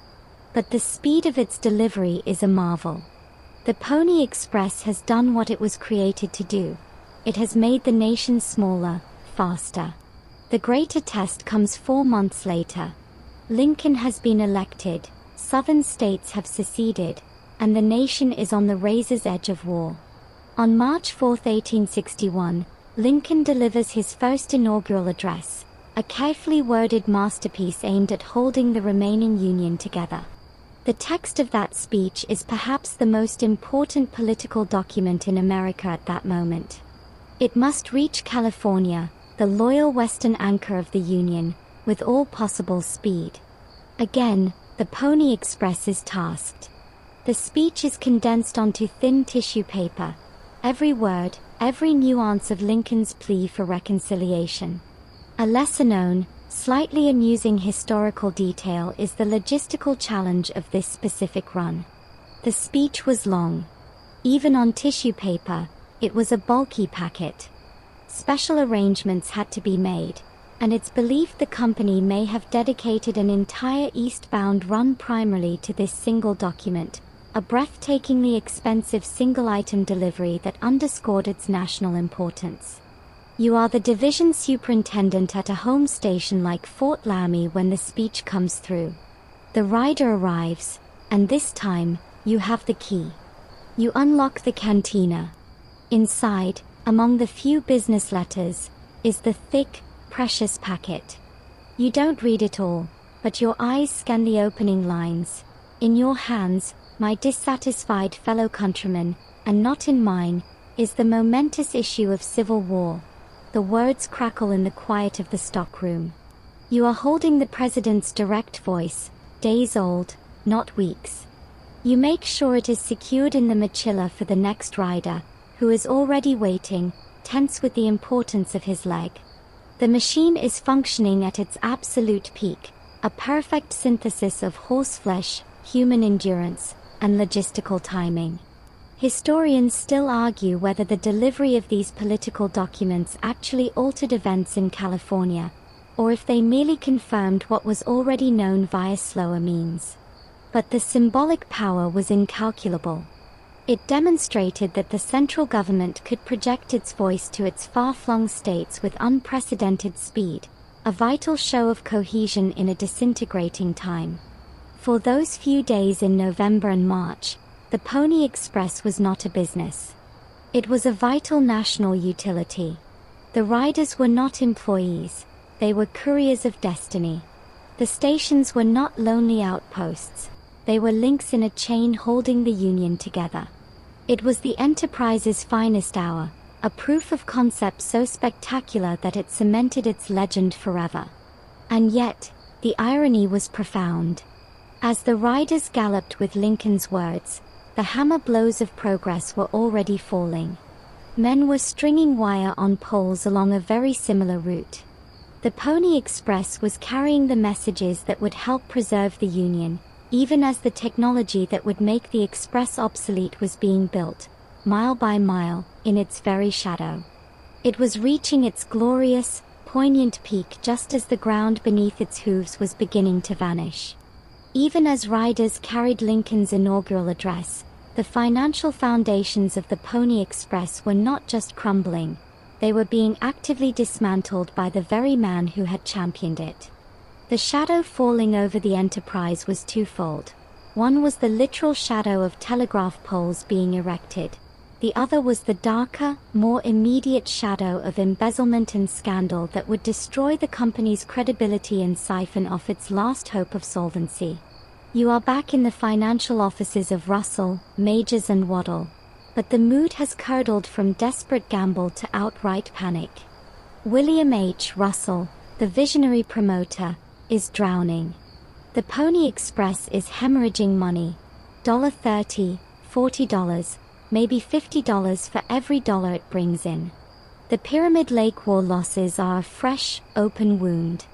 But the speed of its delivery is a marvel. The Pony Express has done what it was created to do. It has made the nation smaller, faster. The greater test comes 4 months later. Lincoln has been elected, southern states have seceded, and the nation is on the razor's edge of war. On March 4, 1861, Lincoln delivers his first inaugural address, a carefully worded masterpiece aimed at holding the remaining Union together. The text of that speech is perhaps the most important political document in America at that moment. It must reach California, the loyal western anchor of the Union, with all possible speed. Again, the Pony Express is tasked. The speech is condensed onto thin tissue paper. Every word, every nuance of Lincoln's plea for reconciliation. A lesser-known, slightly amusing historical detail is the logistical challenge of this specific run. The speech was long. Even on tissue paper, it was a bulky packet. Special arrangements had to be made, and it's believed the company may have dedicated an entire eastbound run primarily to this single document, a breathtakingly expensive single-item delivery that underscored its national importance. You are the division superintendent at a home station like Fort Laramie when the speech comes through. The rider arrives, and this time, you have the key. You unlock the cantina. Inside, among the few business letters, is the thick, precious packet. You don't read it all, but your eyes scan the opening lines. In your hands, my dissatisfied fellow countrymen, and not in mine, is the momentous issue of Civil War. The words crackle in the quiet of the stockroom. You are holding the president's direct voice, days old, not weeks. You make sure it is secured in the mochila for the next rider, who is already waiting, tense with the importance of his leg. The machine is functioning at its absolute peak, a perfect synthesis of horseflesh, human endurance, and logistical timing. Historians still argue whether the delivery of these political documents actually altered events in California, or if they merely confirmed what was already known via slower means. But the symbolic power was incalculable. It demonstrated that the central government could project its voice to its far-flung states with unprecedented speed, a vital show of cohesion in a disintegrating time. For those few days in November and March, the Pony Express was not a business. It was a vital national utility. The riders were not employees, they were couriers of destiny. The stations were not lonely outposts, they were links in a chain holding the Union together. It was the enterprise's finest hour, a proof of concept so spectacular that it cemented its legend forever. And yet, the irony was profound. As the riders galloped with Lincoln's words, the hammer blows of progress were already falling. Men were stringing wire on poles along a very similar route. The Pony Express was carrying the messages that would help preserve the Union, even as the technology that would make the express obsolete was being built, mile by mile, in its very shadow. It was reaching its glorious, poignant peak just as the ground beneath its hooves was beginning to vanish. Even as riders carried Lincoln's inaugural address, the financial foundations of the Pony Express were not just crumbling, they were being actively dismantled by the very man who had championed it. The shadow falling over the enterprise was twofold. One was the literal shadow of telegraph poles being erected. The other was the darker, more immediate shadow of embezzlement and scandal that would destroy the company's credibility and siphon off its last hope of solvency. You are back in the financial offices of Russell, Majors and Waddell. But the mood has curdled from desperate gamble to outright panic. William H. Russell, the visionary promoter, is drowning. The Pony Express is hemorrhaging money. $30, $40, maybe $50 for every dollar it brings in. The Pyramid Lake War losses are a fresh, open wound.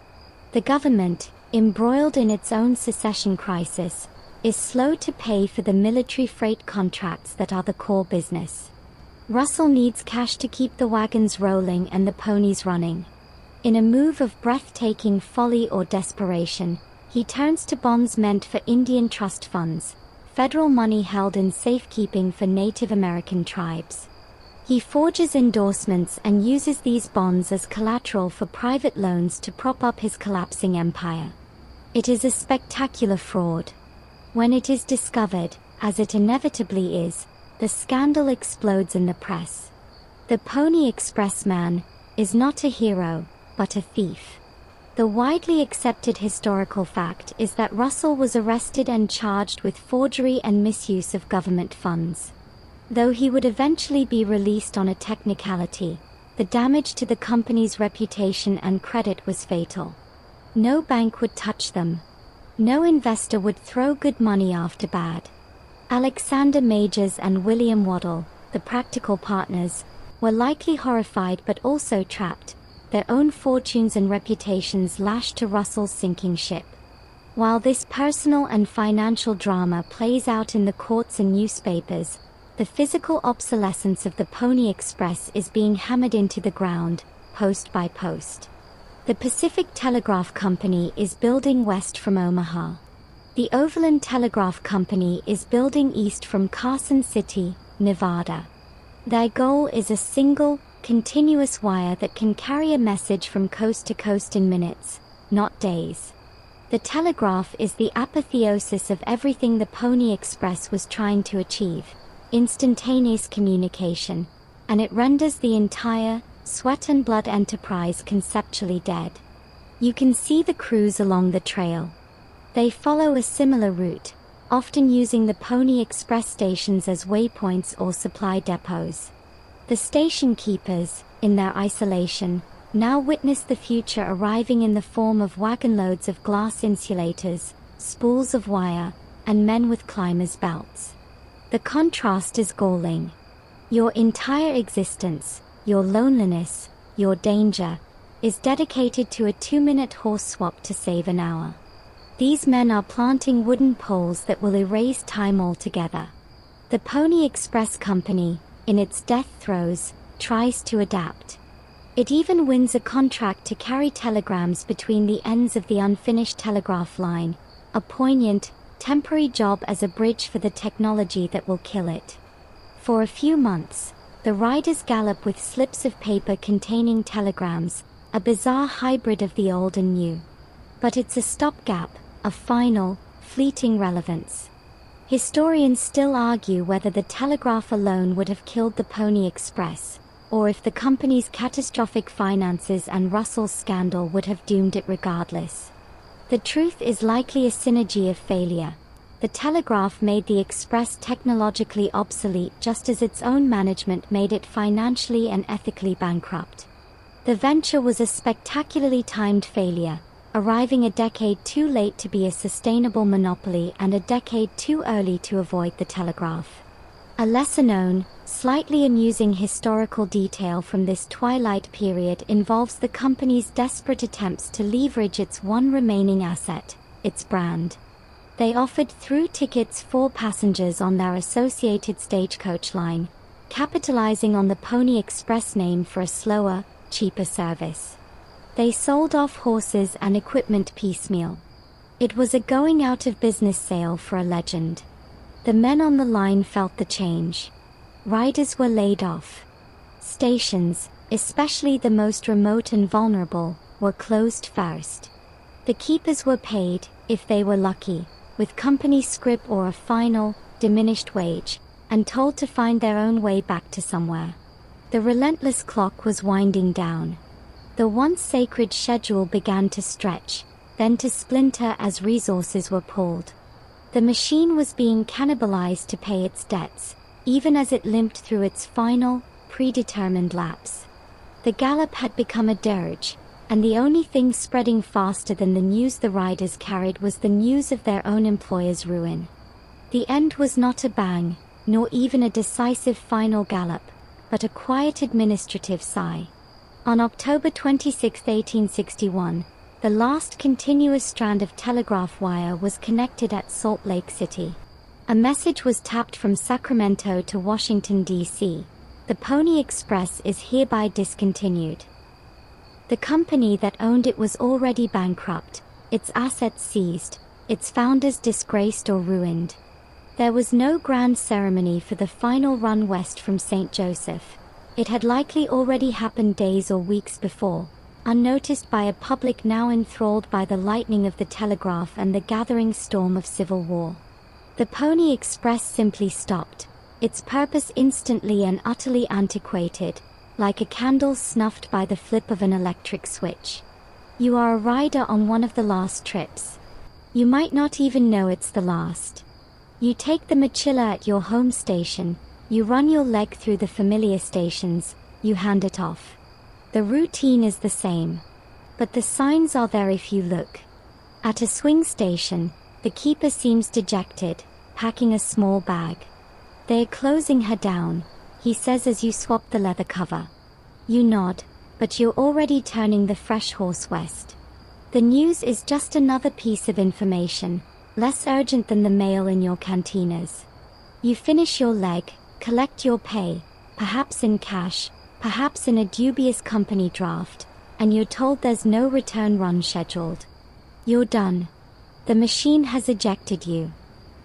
The government, embroiled in its own secession crisis, is slow to pay for the military freight contracts that are the core business. Russell needs cash to keep the wagons rolling and the ponies running. In a move of breathtaking folly or desperation, he turns to bonds meant for Indian trust funds, federal money held in safekeeping for Native American tribes. He forges endorsements and uses these bonds as collateral for private loans to prop up his collapsing empire. It is a spectacular fraud. When it is discovered, as it inevitably is, the scandal explodes in the press. The Pony Express man is not a hero, but a thief. The widely accepted historical fact is that Russell was arrested and charged with forgery and misuse of government funds. Though he would eventually be released on a technicality, the damage to the company's reputation and credit was fatal. No bank would touch them. No investor would throw good money after bad. Alexander Majors and William Waddell, the practical partners, were likely horrified but also trapped, their own fortunes and reputations lashed to Russell's sinking ship. While this personal and financial drama plays out in the courts and newspapers, the physical obsolescence of the Pony Express is being hammered into the ground, post by post. The Pacific Telegraph Company is building west from Omaha. The Overland Telegraph Company is building east from Carson City, Nevada. Their goal is a single, continuous wire that can carry a message from coast to coast in minutes, not days. The telegraph is the apotheosis of everything the Pony Express was trying to achieve, instantaneous communication, and it renders the entire, sweat and blood enterprise conceptually dead. You can see the crews along the trail. They follow a similar route, often using the Pony Express stations as waypoints or supply depots. The station keepers, in their isolation, now witness the future arriving in the form of wagon loads of glass insulators, spools of wire, and men with climbers' belts. The contrast is galling. Your entire existence, your loneliness, your danger, is dedicated to a 2-minute horse swap to save an hour. These men are planting wooden poles that will erase time altogether. The Pony Express Company, in its death throes, tries to adapt. It even wins a contract to carry telegrams between the ends of the unfinished telegraph line, a poignant, temporary job as a bridge for the technology that will kill it. For a few months, the riders gallop with slips of paper containing telegrams, a bizarre hybrid of the old and new. But it's a stopgap, a final, fleeting relevance. Historians still argue whether the telegraph alone would have killed the Pony Express, or if the company's catastrophic finances and Russell's scandal would have doomed it regardless. The truth is likely a synergy of failure. The telegraph made the express technologically obsolete just as its own management made it financially and ethically bankrupt. The venture was a spectacularly timed failure, arriving a decade too late to be a sustainable monopoly and a decade too early to avoid the telegraph. A lesser-known, slightly amusing historical detail from this twilight period involves the company's desperate attempts to leverage its one remaining asset, its brand. They offered through tickets for passengers on their associated stagecoach line, capitalizing on the Pony Express name for a slower, cheaper service. They sold off horses and equipment piecemeal. It was a going out of business sale for a legend. The men on the line felt the change. Riders were laid off. Stations, especially the most remote and vulnerable, were closed first. The keepers were paid, if they were lucky, with company scrip or a final, diminished wage, and told to find their own way back to somewhere. The relentless clock was winding down. The once sacred schedule began to stretch, then to splinter as resources were pulled. The machine was being cannibalized to pay its debts, even as it limped through its final, predetermined laps. The gallop had become a dirge, and the only thing spreading faster than the news the riders carried was the news of their own employer's ruin. The end was not a bang, nor even a decisive final gallop, but a quiet administrative sigh. On October 26, 1861, the last continuous strand of telegraph wire was connected at Salt Lake City. A message was tapped from Sacramento to Washington, D.C. The Pony Express is hereby discontinued. The company that owned it was already bankrupt, its assets seized, its founders disgraced or ruined. There was no grand ceremony for the final run west from St. Joseph. It had likely already happened days or weeks before, unnoticed by a public now enthralled by the lightning of the telegraph and the gathering storm of civil war. The Pony Express simply stopped, its purpose instantly and utterly antiquated, like a candle snuffed by the flip of an electric switch. You are a rider on one of the last trips. You might not even know it's the last. You take the mochila at your home station, you run your leg through the familiar stations, you hand it off. The routine is the same. But the signs are there if you look. At a swing station, the keeper seems dejected, packing a small bag. They're closing her down, he says as you swap the leather cover. You nod, but you're already turning the fresh horse west. The news is just another piece of information, less urgent than the mail in your cantinas. You finish your leg, collect your pay, perhaps in cash, perhaps in a dubious company draft, and you're told there's no return run scheduled. You're done. The machine has ejected you.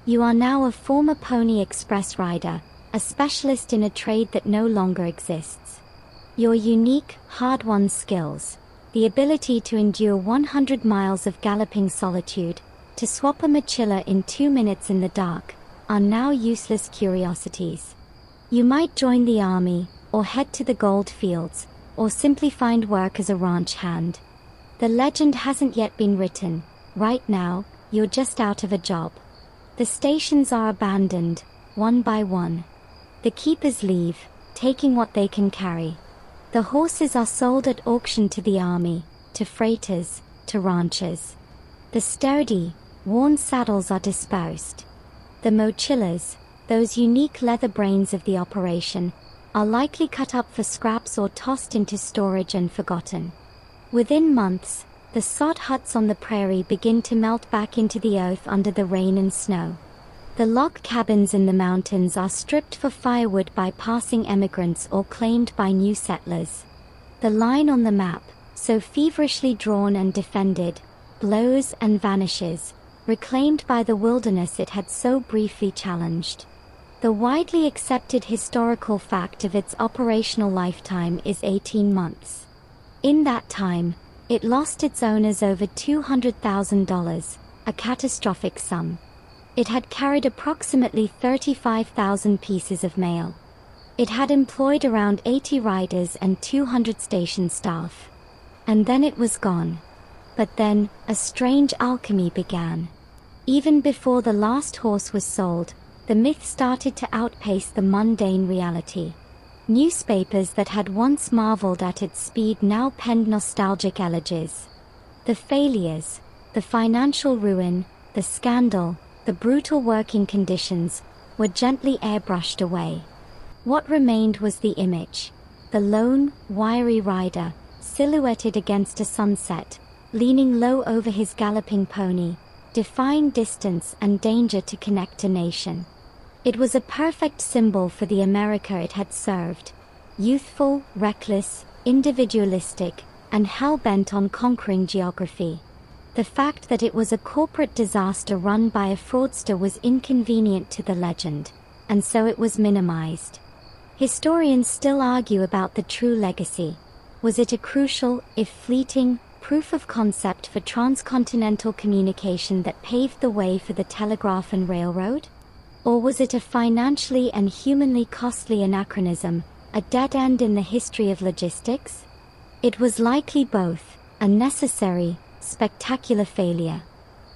You are now a former Pony Express rider, a specialist in a trade that no longer exists. Your unique, hard-won skills, the ability to endure 100 miles of galloping solitude, to swap a mochila in 2 minutes in the dark, are now useless curiosities. You might join the army, or head to the gold fields, or simply find work as a ranch hand. The legend hasn't yet been written. Right now, you're just out of a job. The stations are abandoned, one by one. The keepers leave, taking what they can carry. The horses are sold at auction to the army, to freighters, to ranchers. The sturdy, worn saddles are dispersed. The mochilas, those unique leather brains of the operation, are likely cut up for scraps or tossed into storage and forgotten. Within months, the sod huts on the prairie begin to melt back into the earth under the rain and snow. The log cabins in the mountains are stripped for firewood by passing emigrants or claimed by new settlers. The line on the map, so feverishly drawn and defended, blows and vanishes, reclaimed by the wilderness it had so briefly challenged. The widely accepted historical fact of its operational lifetime is 18 months. In that time, it lost its owners over $200,000, a catastrophic sum. It had carried approximately 35,000 pieces of mail. It had employed around 80 riders and 200 station staff. And then it was gone. But then, a strange alchemy began. Even before the last horse was sold, the myth started to outpace the mundane reality. Newspapers that had once marveled at its speed now penned nostalgic elegies. The failures, the financial ruin, the scandal, the brutal working conditions, were gently airbrushed away. What remained was the image. The lone, wiry rider, silhouetted against a sunset, leaning low over his galloping pony, defying distance and danger to connect a nation. It was a perfect symbol for the America it had served. Youthful, reckless, individualistic, and hell-bent on conquering geography. The fact that it was a corporate disaster run by a fraudster was inconvenient to the legend, and so it was minimized. Historians still argue about the true legacy. Was it a crucial, if fleeting, proof of concept for transcontinental communication that paved the way for the telegraph and railroad? Or was it a financially and humanly costly anachronism, a dead end in the history of logistics? It was likely both, a necessary, spectacular failure.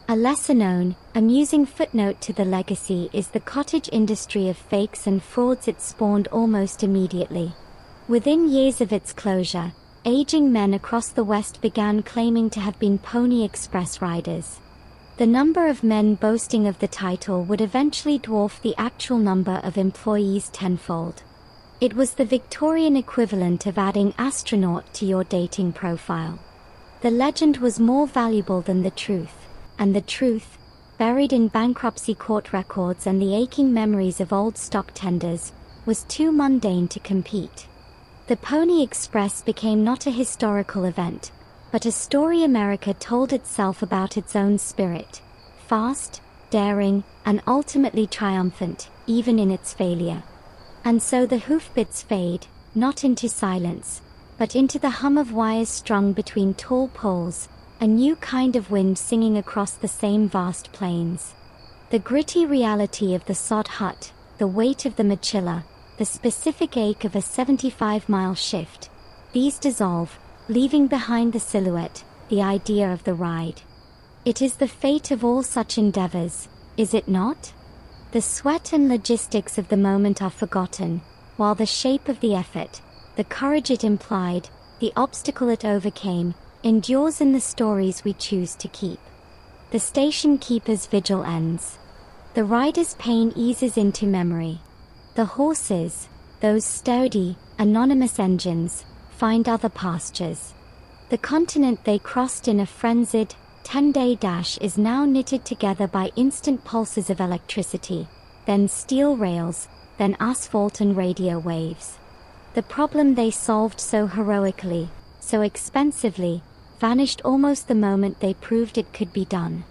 A lesser-known, amusing footnote to the legacy is the cottage industry of fakes and frauds it spawned almost immediately. Within years of its closure, aging men across the West began claiming to have been Pony Express riders. The number of men boasting of the title would eventually dwarf the actual number of employees tenfold. It was the Victorian equivalent of adding astronaut to your dating profile. The legend was more valuable than the truth, and the truth, buried in bankruptcy court records and the aching memories of old stock tenders, was too mundane to compete. The Pony Express became not a historical event, but a story America told itself about its own spirit, fast, daring, and ultimately triumphant, even in its failure. And so the hoofbeats fade, not into silence, but into the hum of wires strung between tall poles, a new kind of wind singing across the same vast plains. The gritty reality of the sod hut, the weight of the mochila, the specific ache of a 75-mile shift, these dissolve, leaving behind the silhouette, the idea of the ride. It is the fate of all such endeavors, is it not? The sweat and logistics of the moment are forgotten, while the shape of the effort, the courage it implied, the obstacle it overcame, endures in the stories we choose to keep. The station keeper's vigil ends. The rider's pain eases into memory. The horses, those sturdy, anonymous engines, find other pastures. The continent they crossed in a frenzied, 10-day dash is now knitted together by instant pulses of electricity, then steel rails, then asphalt and radio waves. The problem they solved so heroically, so expensively, vanished almost the moment they proved it could be done.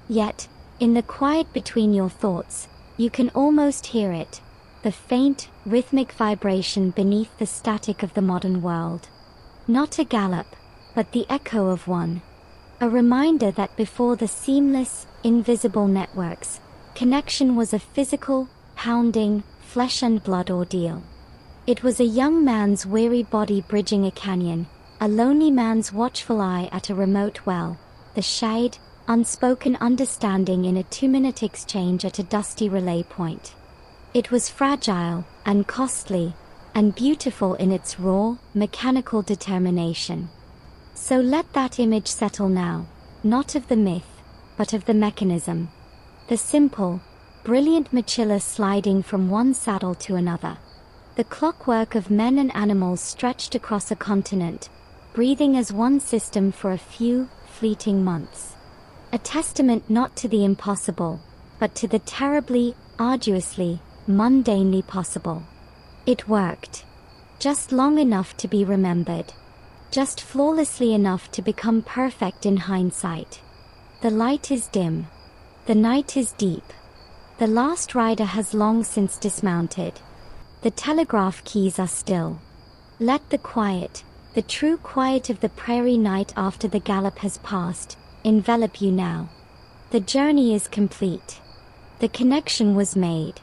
Yet, in the quiet between your thoughts, you can almost hear it, the faint, rhythmic vibration beneath the static of the modern world. Not a gallop, but the echo of one. A reminder that before the seamless, invisible networks, connection was a physical, pounding, flesh and blood ordeal. It was a young man's weary body bridging a canyon, a lonely man's watchful eye at a remote well, the shade, unspoken understanding in a 2-minute exchange at a dusty relay point. It was fragile, and costly, and beautiful in its raw, mechanical determination. So let that image settle now, not of the myth, but of the mechanism. The simple, brilliant mochila sliding from one saddle to another. The clockwork of men and animals stretched across a continent, breathing as one system for a few, fleeting months. A testament not to the impossible, but to the terribly, arduously, mundanely possible. It worked. Just long enough to be remembered. Just flawlessly enough to become perfect in hindsight. The light is dim. The night is deep. The last rider has long since dismounted. The telegraph keys are still. Let the quiet, the true quiet of the prairie night after the gallop has passed, envelop you now. The journey is complete. The connection was made.